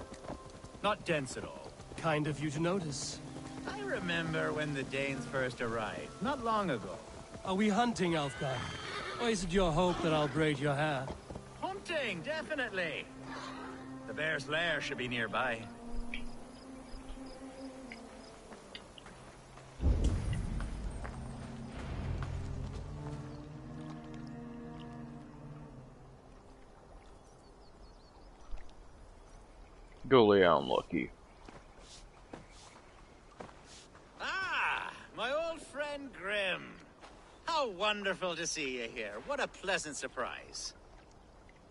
Not dense at all. Kind of you to notice. I remember when the Danes first arrived, not long ago. Are we hunting, Alfgar? Or is it your hope that I'll braid your hair? Hunting, definitely. The bear's lair should be nearby. Go lay down, Lucky. Ah, my old friend Grim. How wonderful to see you here. What a pleasant surprise.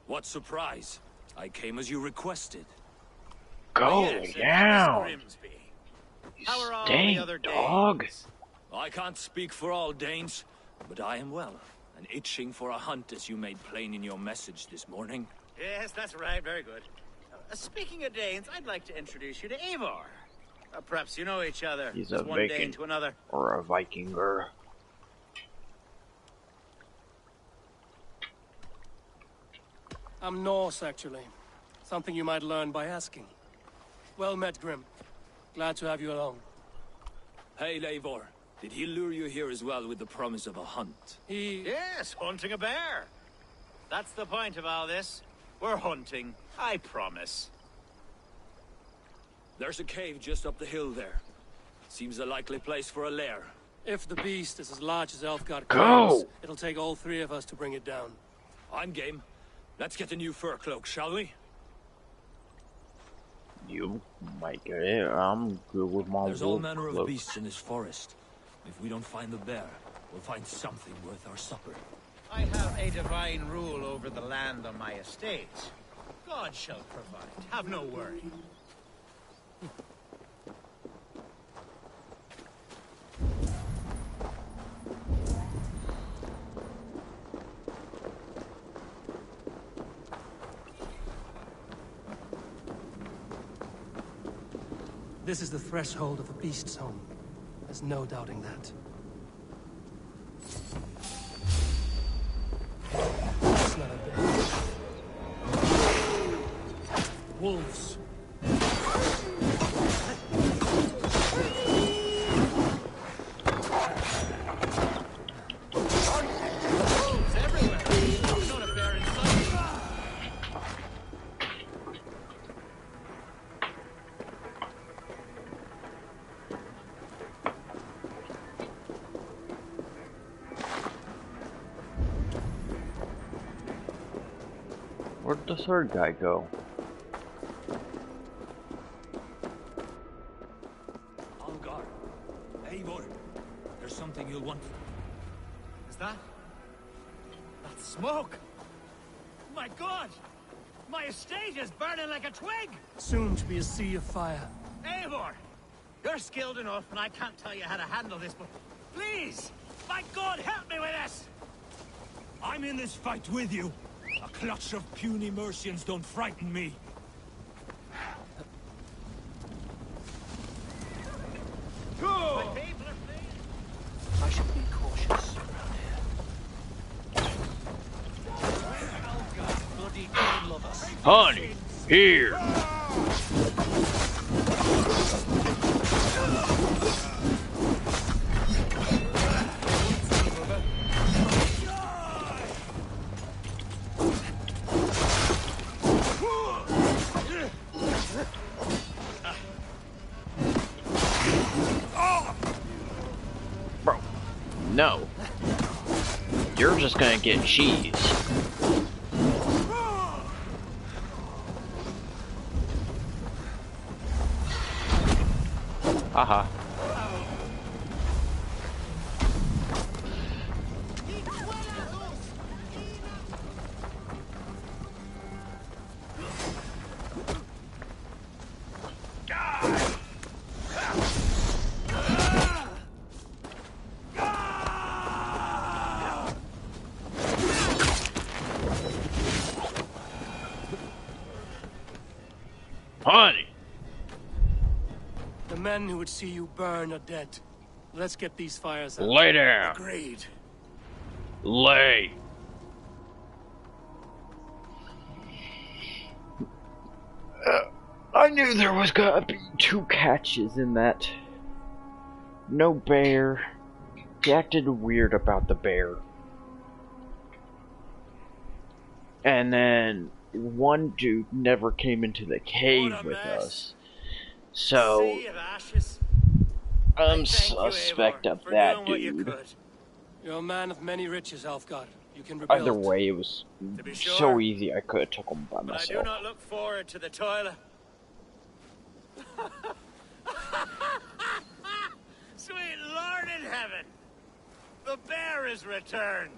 What surprise? I came as you requested. Go Yes, down. Grimsby. How are all Dang, the other dog. Danes? I can't speak for all Danes, but I am well, and itching for a hunt as you made plain in your message this morning. Yes, that's right. Very good. Speaking of Danes, I'd like to introduce you to Eivor. Perhaps you know each other. He's It's a one Dane Viking. to another. Or a Vikinger. I'm Norse, actually. Something you might learn by asking. Well met, Grim. Glad to have you along. Hey, Eivor. Did he lure you here as well with the promise of a hunt? Yes, hunting a bear. That's the point of all this. We're hunting, I promise. There's a cave just up the hill there. Seems a likely place for a lair. If the beast is as large as Elfgar Go! claims, it'll take all three of us to bring it down. I'm game. Let's get a new fur cloak, shall we? You might get it. I'm good with my There's all wolf manner of cloak. beasts in this forest. If we don't find the bear, we'll find something worth our supper. I have a divine rule over the land on my estate. God shall provide. Have no worry. This is the threshold of a beast's home. There's no doubting that. That's not a bear. Wolves. Wolves everywhere. Not a bear in sight. Where'd the third guy go? Algar. Eivor. There's something you'll want. Is that? That's smoke! My God! My estate is burning like a twig! Soon to be a sea of fire. Eivor! You're skilled enough, and I can't tell you how to handle this, but please! My God, help me with this! I'm in this fight with you. A clutch of puny Mercians don't frighten me. My people are fleeing. I should be cautious around here. Bloody devil of us. Honey, here. Bro, no. You're just gonna get cheese. Haha. Honey! The men who would see you burn are dead. Let's get these fires out. Lay down! Agreed. Lay! I knew there was gonna be 2 catches in that. No bear. He acted weird about the bear. And then one dude never came into the cave with us. So I'm suspect of that dude. You're a man of many riches, Alfgard. You can rebuild. Either way, it was so easy I could have took him by myself. I do not look forward to the toil. Sweet Lord in heaven! The bear is returned!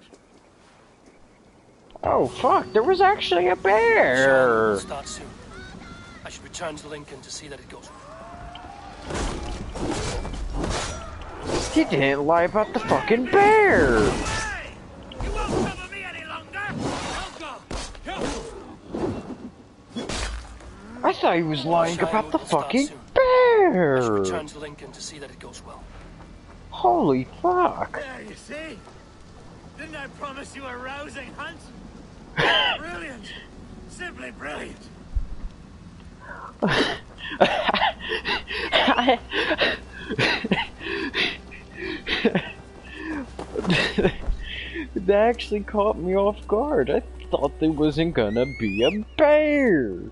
Oh fuck, there was actually a bear! We'll start soon. I should return to Lincoln to see that it goes. He didn't lie about the fucking bear! Hey! You won't cover me any longer! I thought he was lying about the fucking I should bear! return to Lincoln to see that it goes well. Holy fuck! There, you see? Didn't I promise you a rousing hunt? Brilliant! Simply brilliant! That actually caught me off guard. I thought there wasn't gonna be a bear.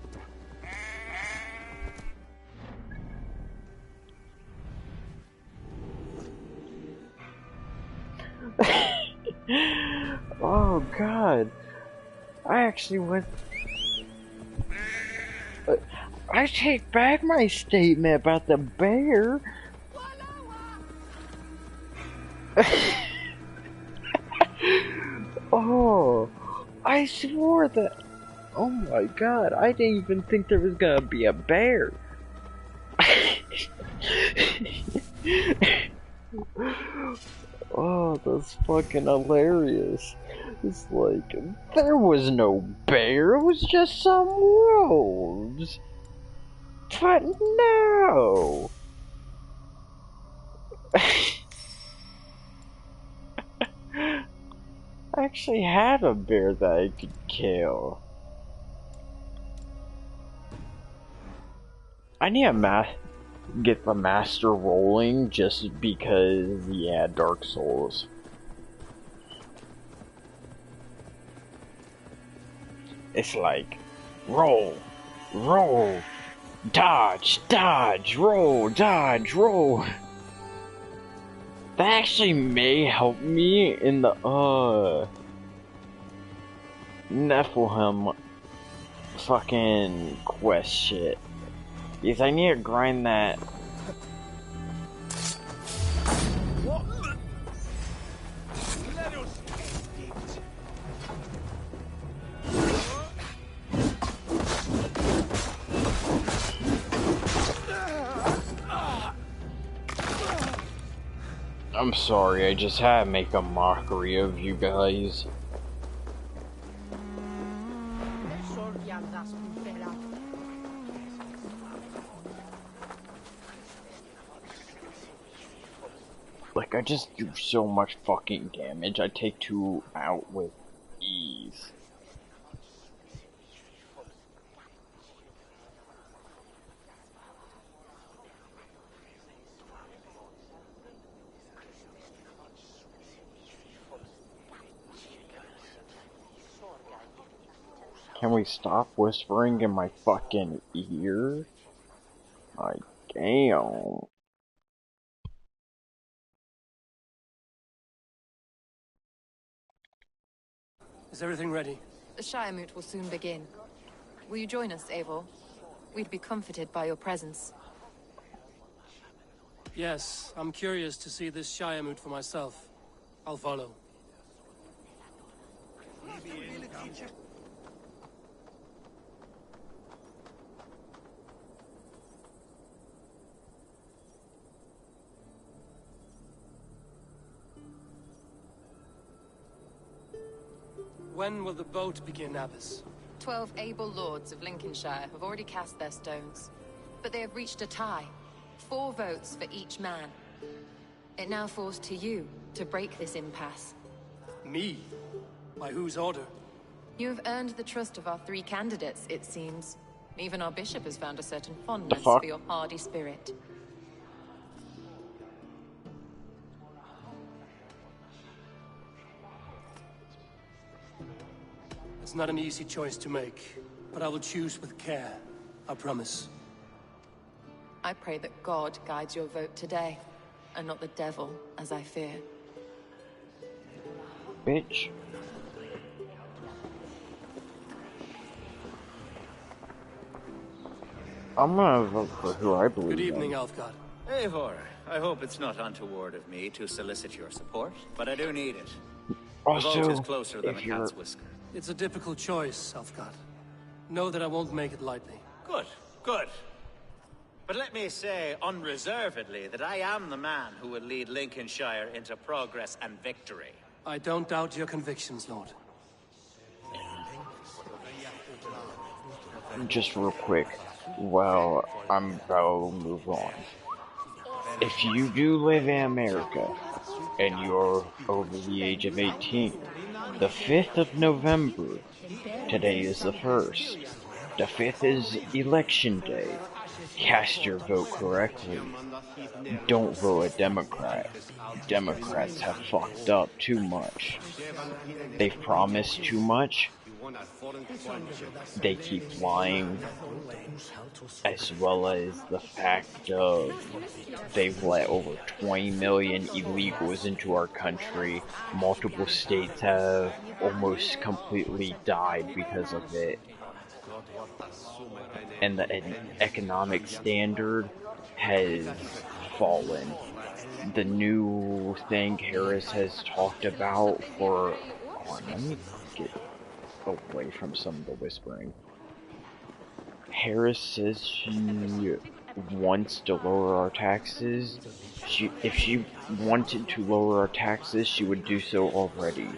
Oh god. I actually went... I take back my statement about the bear. Oh, I swore that... Oh my god, I didn't even think there was gonna be a bear. Oh, that's fucking hilarious. It's like, there was no bear, it was just some wolves. But no! I actually had a bear that I could kill. I need to get the master rolling just because, yeah, Dark Souls. It's like, roll, roll, dodge, dodge, roll, dodge, roll. That actually may help me in the, Nephilim fucking quest shit. Because I need to grind that. I'm sorry, I just had to make a mockery of you guys. Like, I just do so much fucking damage, I take 2 out with ease. Can we stop whispering in my fucking ear? Like, damn. Is everything ready? The Shiremoot will soon begin. Will you join us, Eivor? We'd be comforted by your presence. Yes, I'm curious to see this Shire moot for myself. I'll follow. When will the boat begin, Abbess? 12 able lords of Lincolnshire have already cast their stones, but they have reached a tie. 4 votes for each man. It now falls to you to break this impasse. Me? By whose order? You have earned the trust of our 3 candidates, it seems. Even our bishop has found a certain fondness for your hardy spirit. It's not an easy choice to make, but I will choose with care. I promise. I pray that God guides your vote today, and not the devil, as I fear. Bitch. I'm gonna vote for who I believe in. Good evening, Alfgard. Eivor, I hope it's not untoward of me to solicit your support, but I do need it. Also, the vote is closer than a cat's whisker. It's a difficult choice, Alfgard. Know that I won't make it lightly. Good, good. But let me say unreservedly that I am the man who will lead Lincolnshire into progress and victory. I don't doubt your convictions, Lord. Just real quick, while I'm about to move on. If you do live in America, and you're over the age of 18, the 5th of November, today is the 1st. The 5th is Election Day. Cast your vote correctly. Don't vote a Democrat. Democrats have fucked up too much. They've promised too much. They keep lying. As well as the fact of they've let over 20 million illegals into our country. Multiple states have almost completely died because of it. And the economic standard has fallen. The new thing Harris has talked about for... Hold on, let me get away from some of the whispering. Harris says she wants to lower our taxes. If she wanted to lower our taxes, she would do so already.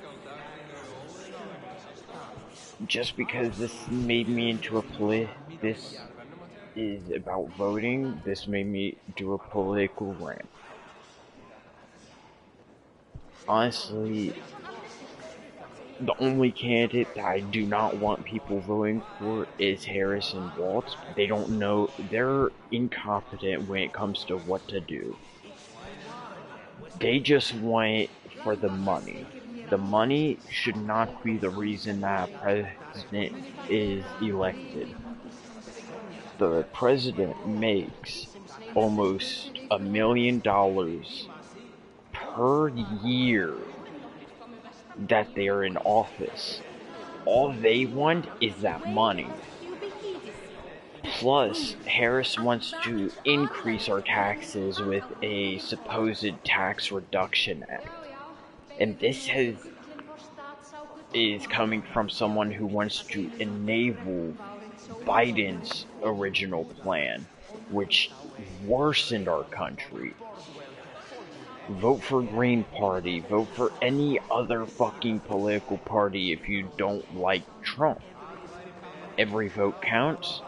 Just because this made me into this is about voting, this made me do a political rant. Honestly, the only candidate that I do not want people voting for is Harris and Waltz. They don't know, they're incompetent when it comes to what to do. They just want it for the money. The money should not be the reason that a president is elected. The president makes almost $1 million per year that they are in office. All they want is that money. Plus, Harris wants to increase our taxes with a supposed tax reduction act. And this is coming from someone who wants to enable Biden's original plan, which worsened our country. Vote for Green Party, vote for any other fucking political party if you don't like Trump. Every vote counts.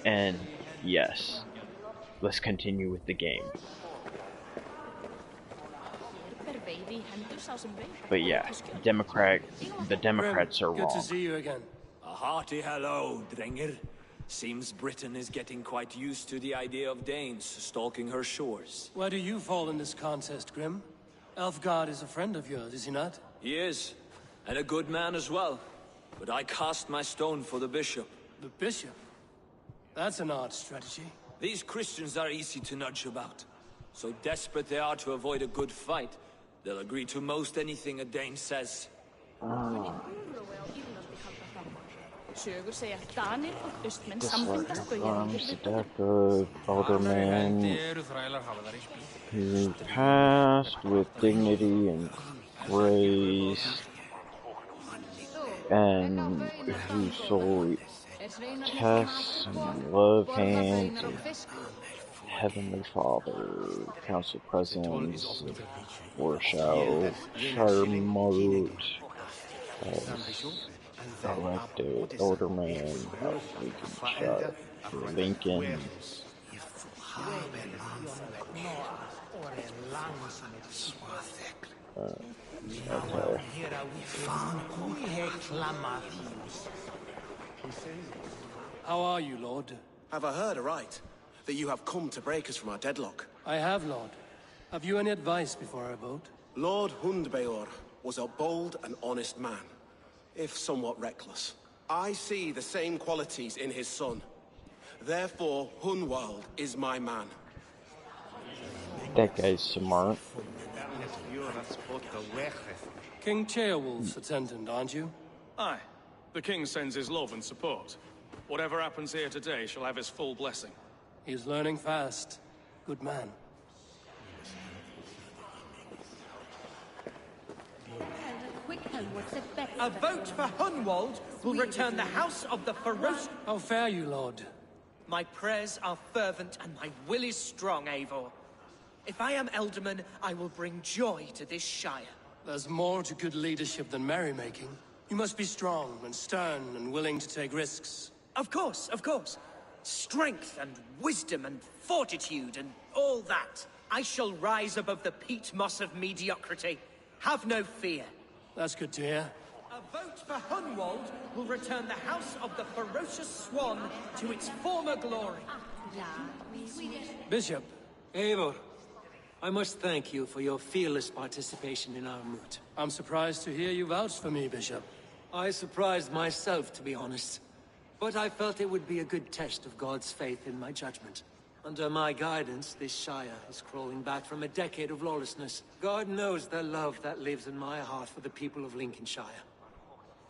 And yes, let's continue with the game. But yeah, the Democrats are wrong. Good to see you again. A hearty hello, Drenger. Seems Britain is getting quite used to the idea of Danes stalking her shores. Where do you fall in this contest, Grim? Elfgard is a friend of yours, is he not? He is, and a good man as well. But I cast my stone for the bishop. The bishop? That's an odd strategy. These Christians are easy to nudge about. So desperate they are to avoid a good fight, they'll agree to most anything a Dane says. Sögur segja að Danir og Austmenn This samþyngdast like bauja the deck of aldermen who passed with dignity and grace, and who sold tests and love hands of Heavenly Father, Council Presence, Warshow, Charmote, as elected Alderman of Lincolnshire, Lincoln. Okay. How are you, Lord? Have I heard aright? That you have come to break us from our deadlock? I have, Lord. Have you any advice before I vote? Lord Hundbeor was a bold and honest man, if somewhat reckless. I see the same qualities in his son. Therefore, Hunwald is my man. That guy's smart. King Ceolwulf's attendant, aren't you? Aye. The king sends his love and support. Whatever happens here today shall have his full blessing. He's learning fast. Good man. A vote for Hunwald will return the house of the ferocious... How fare you, Lord? My prayers are fervent and my will is strong, Eivor. If I am Elderman, I will bring joy to this Shire. There's more to good leadership than merrymaking. You must be strong and stern and willing to take risks. Of course, of course. Strength and wisdom and fortitude and all that. I shall rise above the peat moss of mediocrity. Have no fear. That's good to hear. A vote for Hunwald will return the house of the ferocious swan to its former glory. Bishop. Eivor, I must thank you for your fearless participation in our moot. I'm surprised to hear you vouch for me, Bishop. I surprised myself, to be honest. But I felt it would be a good test of God's faith in my judgment. Under my guidance, this Shire is crawling back from a decade of lawlessness. God knows the love that lives in my heart for the people of Lincolnshire.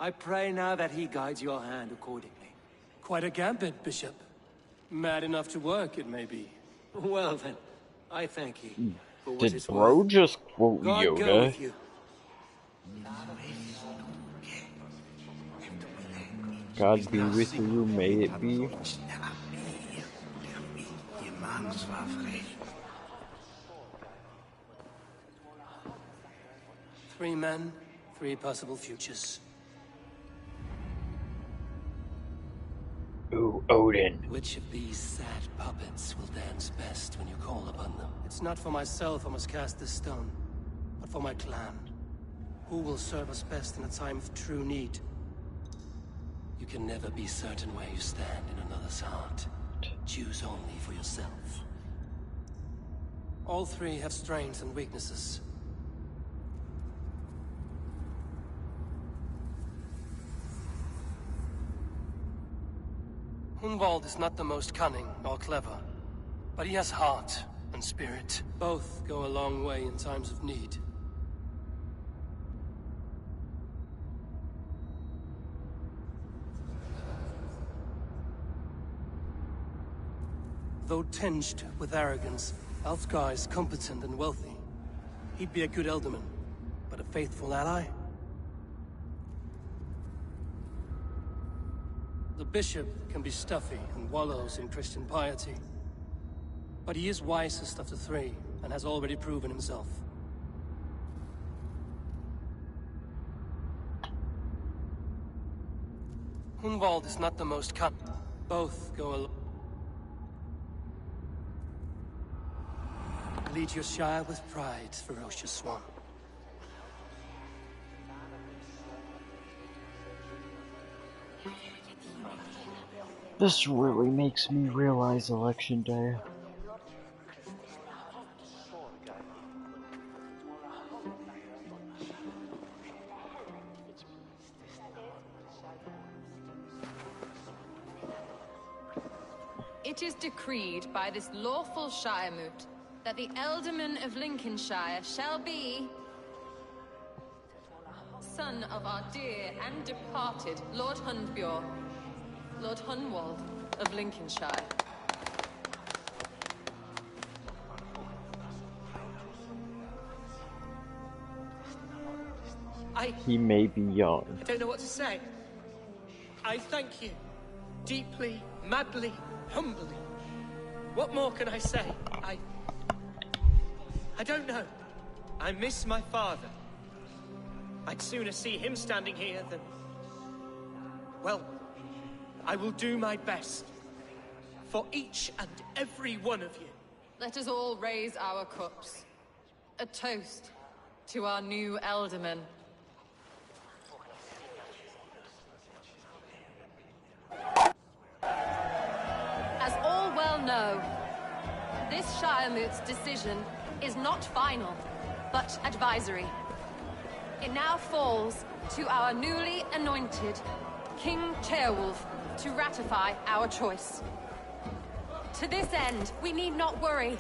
I pray now that he guides your hand accordingly. Quite a gambit, Bishop. Mad enough to work, it may be. Well then, I thank you. For what Did it's bro worth. just quote God go Yoda? with you. God be with you, may it be. 3 men, 3 possible futures. Ooh, Odin. Which of these sad puppets will dance best when you call upon them? It's not for myself I must cast this stone, but for my clan. Who will serve us best in a time of true need? You can never be certain where you stand in another's heart. Choose only for yourself. All 3 have strengths and weaknesses. Hunwald is not the most cunning or clever, but he has heart and spirit. Both go a long way in times of need. Though tinged with arrogance, Alfgar is competent and wealthy. He'd be a good Elderman, but a faithful ally? The bishop can be stuffy and wallows in Christian piety. But he is wisest of the 3, and has already proven himself. Hunwald is not the most cunning. Both go along. Lead your Shire with pride, ferocious swan. This really makes me realize Election Day. It is decreed by this lawful Shire moot that the Elderman of Lincolnshire shall be son of our dear and departed Lord Hundbjorn, Lord Hunwald of Lincolnshire. He may be young. I don't know what to say. I thank you. Deeply, madly, humbly. What more can I say? I don't know. I miss my father. I'd sooner see him standing here than... Well, I will do my best. For each and every one of you. Let us all raise our cups. A toast to our new Elderman. As all well know, this Shiremoot's decision is not final, but advisory. It now falls to our newly anointed King Ceolwulf to ratify our choice. To this end, we need not worry.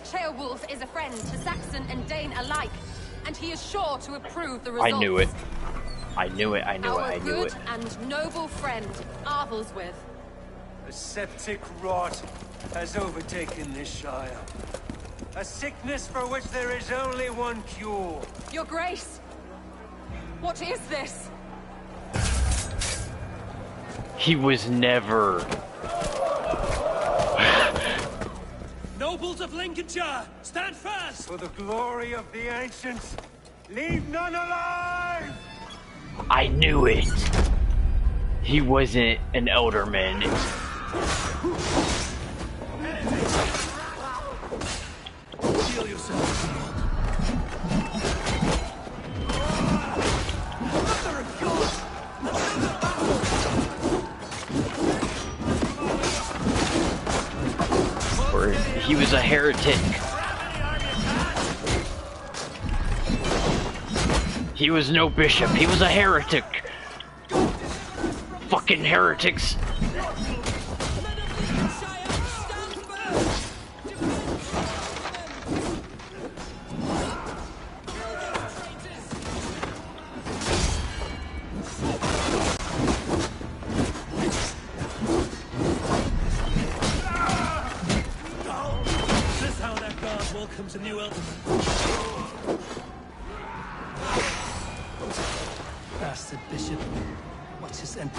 Ceolwulf is a friend to Saxon and Dane alike, and he is sure to approve the results. I knew it. I knew it, I knew it, I knew it. Our good and noble friend, Arthelswith. A septic rot has overtaken this Shire. A sickness for which there is only one cure. Your Grace! What is this? He was never... Nobles of Lincolnshire, stand fast! For the glory of the ancients, leave none alive! I knew it! He wasn't an Elderman. Heal yourself. Or he was a heretic. He was no bishop, he was a heretic. Fucking heretics. This is how that guard welcomes a new Elderman. Bastard bishop. What's his end?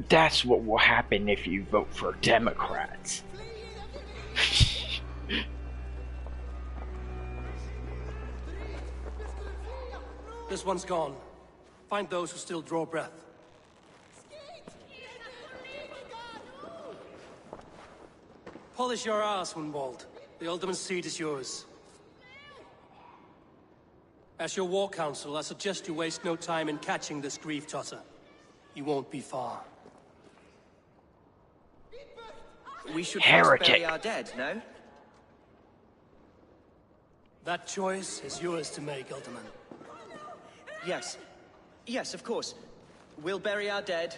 That's what will happen if you vote for Democrats. This one's gone. Find those who still draw breath. Polish your ass, Hunwald. The Alderman's seat is yours. As your war council, I suggest you waste no time in catching this grief totter. He won't be far. We should first bury our dead, no? That choice is yours to make, Alderman. Yes. Yes, of course. We'll bury our dead,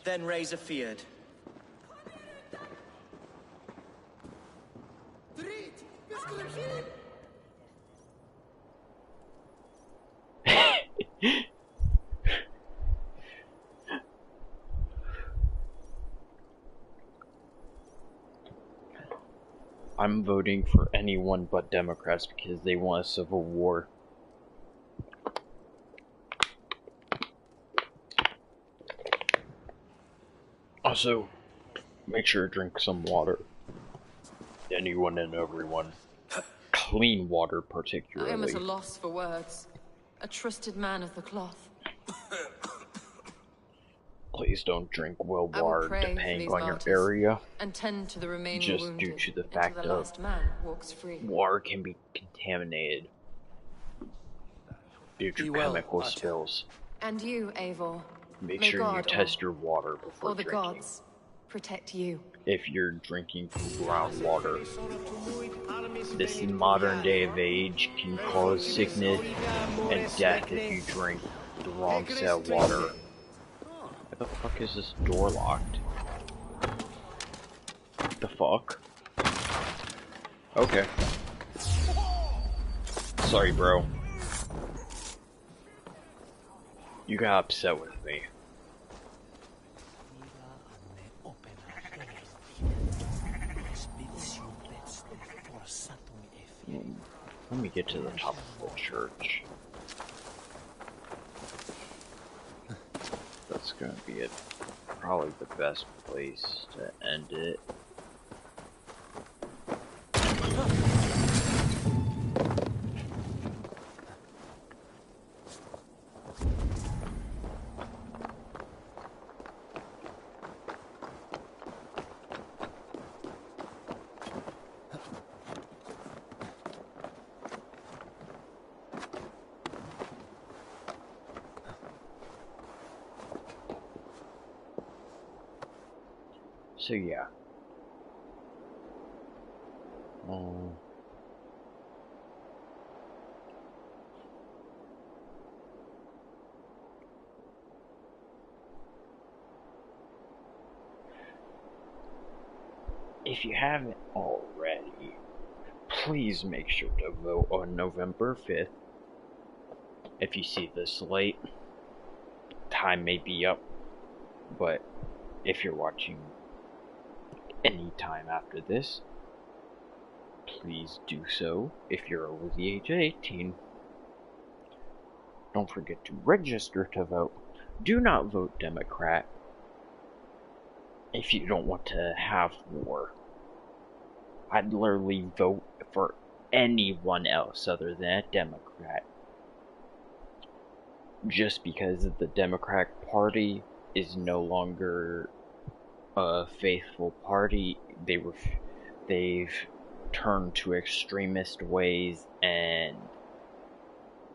then raise a feard. I'm voting for anyone but Democrats because they want a civil war. Also, make sure to drink some water. Anyone and everyone. Clean water, particularly. I am at a loss for words. A trusted man of the cloth. Please don't drink well I will water pray for depending these on your martyrs area. and tend to the remaining Just wounded due to the until fact the of last man walks free. water can be contaminated due to chemical spills. And you, Eivor. Make may sure God you test your water before or the drinking. gods protect you. If you're drinking from groundwater, this modern day of age can cause sickness and death if you drink the wrong set of water. Why the fuck is this door locked? What the fuck? Okay. Sorry, bro. You got upset with me. Let me get to the top of the church. That's gonna be it. Probably the best place to end it. So yeah. If you haven't already, please make sure to vote on November 5th. If you see this late, time may be up, but if you're watching any time after this, please do so if you're over the age of 18. Don't forget to register to vote. Do not vote Democrat if you don't want to have war. I'd literally vote for anyone else other than a Democrat. Just because the Democratic Party is no longer a faithful party, they've turned to extremist ways, and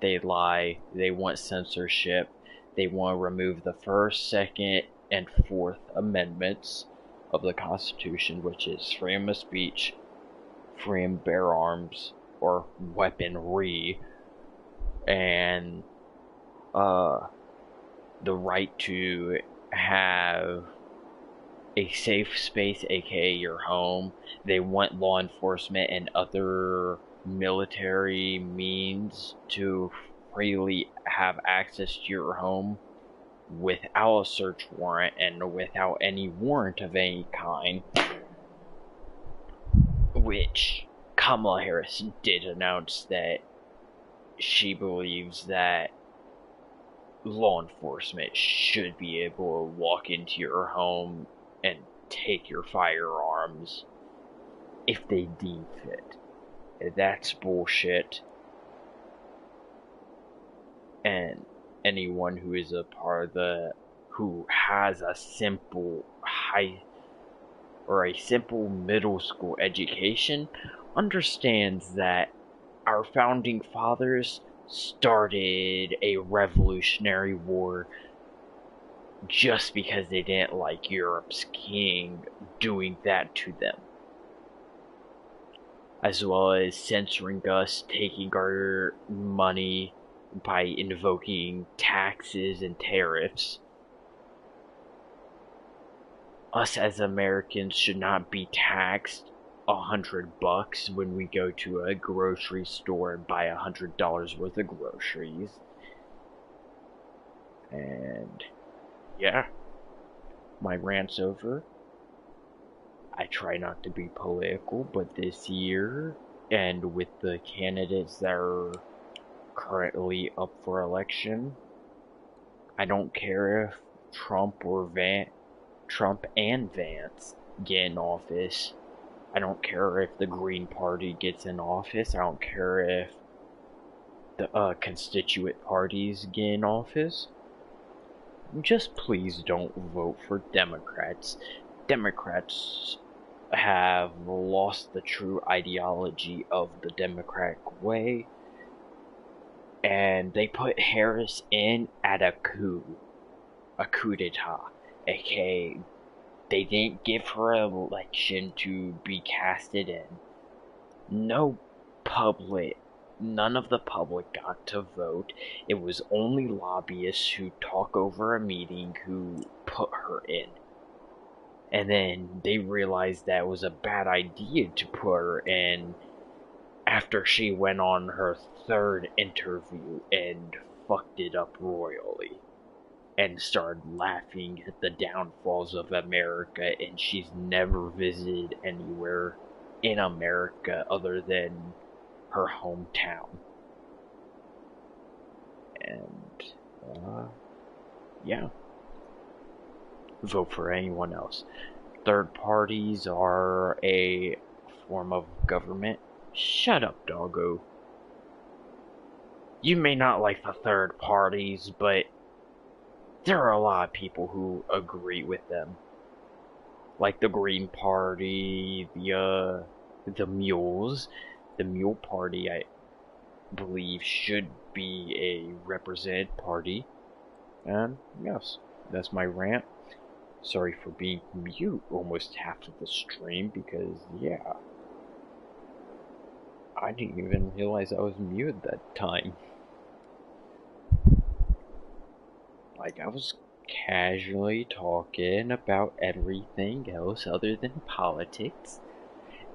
they lie. They want censorship. They want to remove the First, Second, and Fourth Amendments of the Constitution, which is freedom of speech, freedom to bear arms or weaponry, and the right to have a safe space, aka your home. They want law enforcement and other military means to freely have access to your home without a search warrant and without any warrant of any kind, which Kamala Harris did announce that she believes that law enforcement should be able to walk into your home and take your firearms if they deem fit. That's bullshit. And anyone who is a part of who has a simple simple middle school education understands that our founding fathers started a revolutionary war just because they didn't like Europe's king doing that to them, as well as censoring us, taking our money by invoking taxes and tariffs. Us as Americans should not be taxed $100 when we go to a grocery store and buy $100 worth of groceries. And yeah, my rant's over. I try not to be political, but this year, and with the candidates that are currently up for election, I don't care if Trump and Vance get in office. I don't care if the Green Party gets in office. I don't care if the constituent parties get in office. Just please don't vote for Democrats. Democrats have lost the true ideology of the Democratic way, and they put Harris in at a coup d'etat, aka they didn't give her an election to be casted in. None of the public got to vote. It was only lobbyists who talk over a meeting who put her in. And then they realized that it was a bad idea to put her in after she went on her third interview and fucked it up royally. and started laughing at the downfalls of America, and she's never visited anywhere in America other than her hometown. And, yeah. Vote for anyone else. Third parties are a form of government. Shut up, doggo. You may not like the third parties, but there are a lot of people who agree with them. Like the Green Party, the Mules. The Mule Party, I believe, should be a represented party. And yes, that's my rant. Sorry for being mute almost half of the stream, because, yeah, I didn't even realize I was mute that time. Like, I was casually talking about everything else other than politics,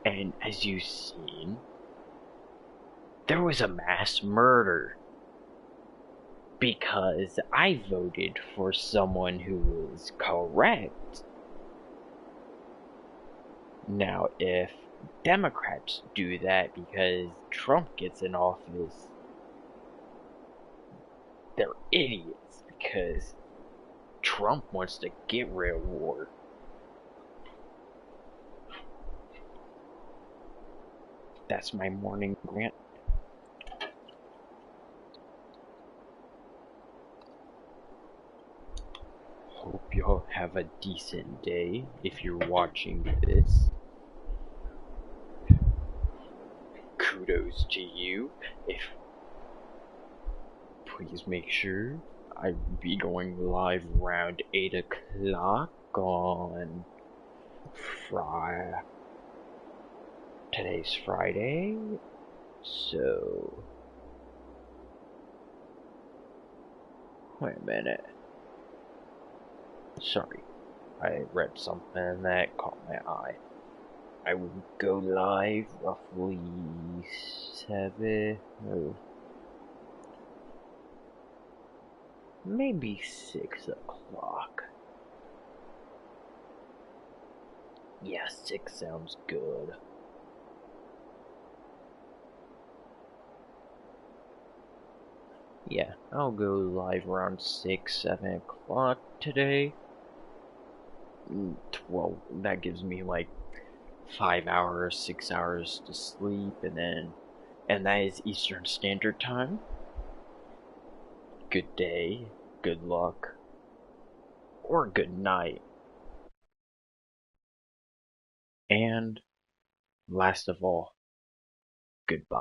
and as you've seen, there was a mass murder. Because I voted for someone who was correct. Now, if Democrats do that because Trump gets in office, they're idiots because Trump wants to get rid of war. That's my morning rant. Hope y'all have a decent day if you're watching this. Kudos to you. Please make sure I'll be going live around 8 o'clock on Today's Friday, so wait a minute. Sorry, I read something that caught my eye. I will go live roughly 7, or maybe 6 o'clock. Yeah, 6 sounds good. Yeah, I'll go live around 6, 7 o'clock today. Well, that gives me like 5 hours, 6 hours to sleep, and that is Eastern Standard Time. Good day, good luck, or good night. And last of all, goodbye.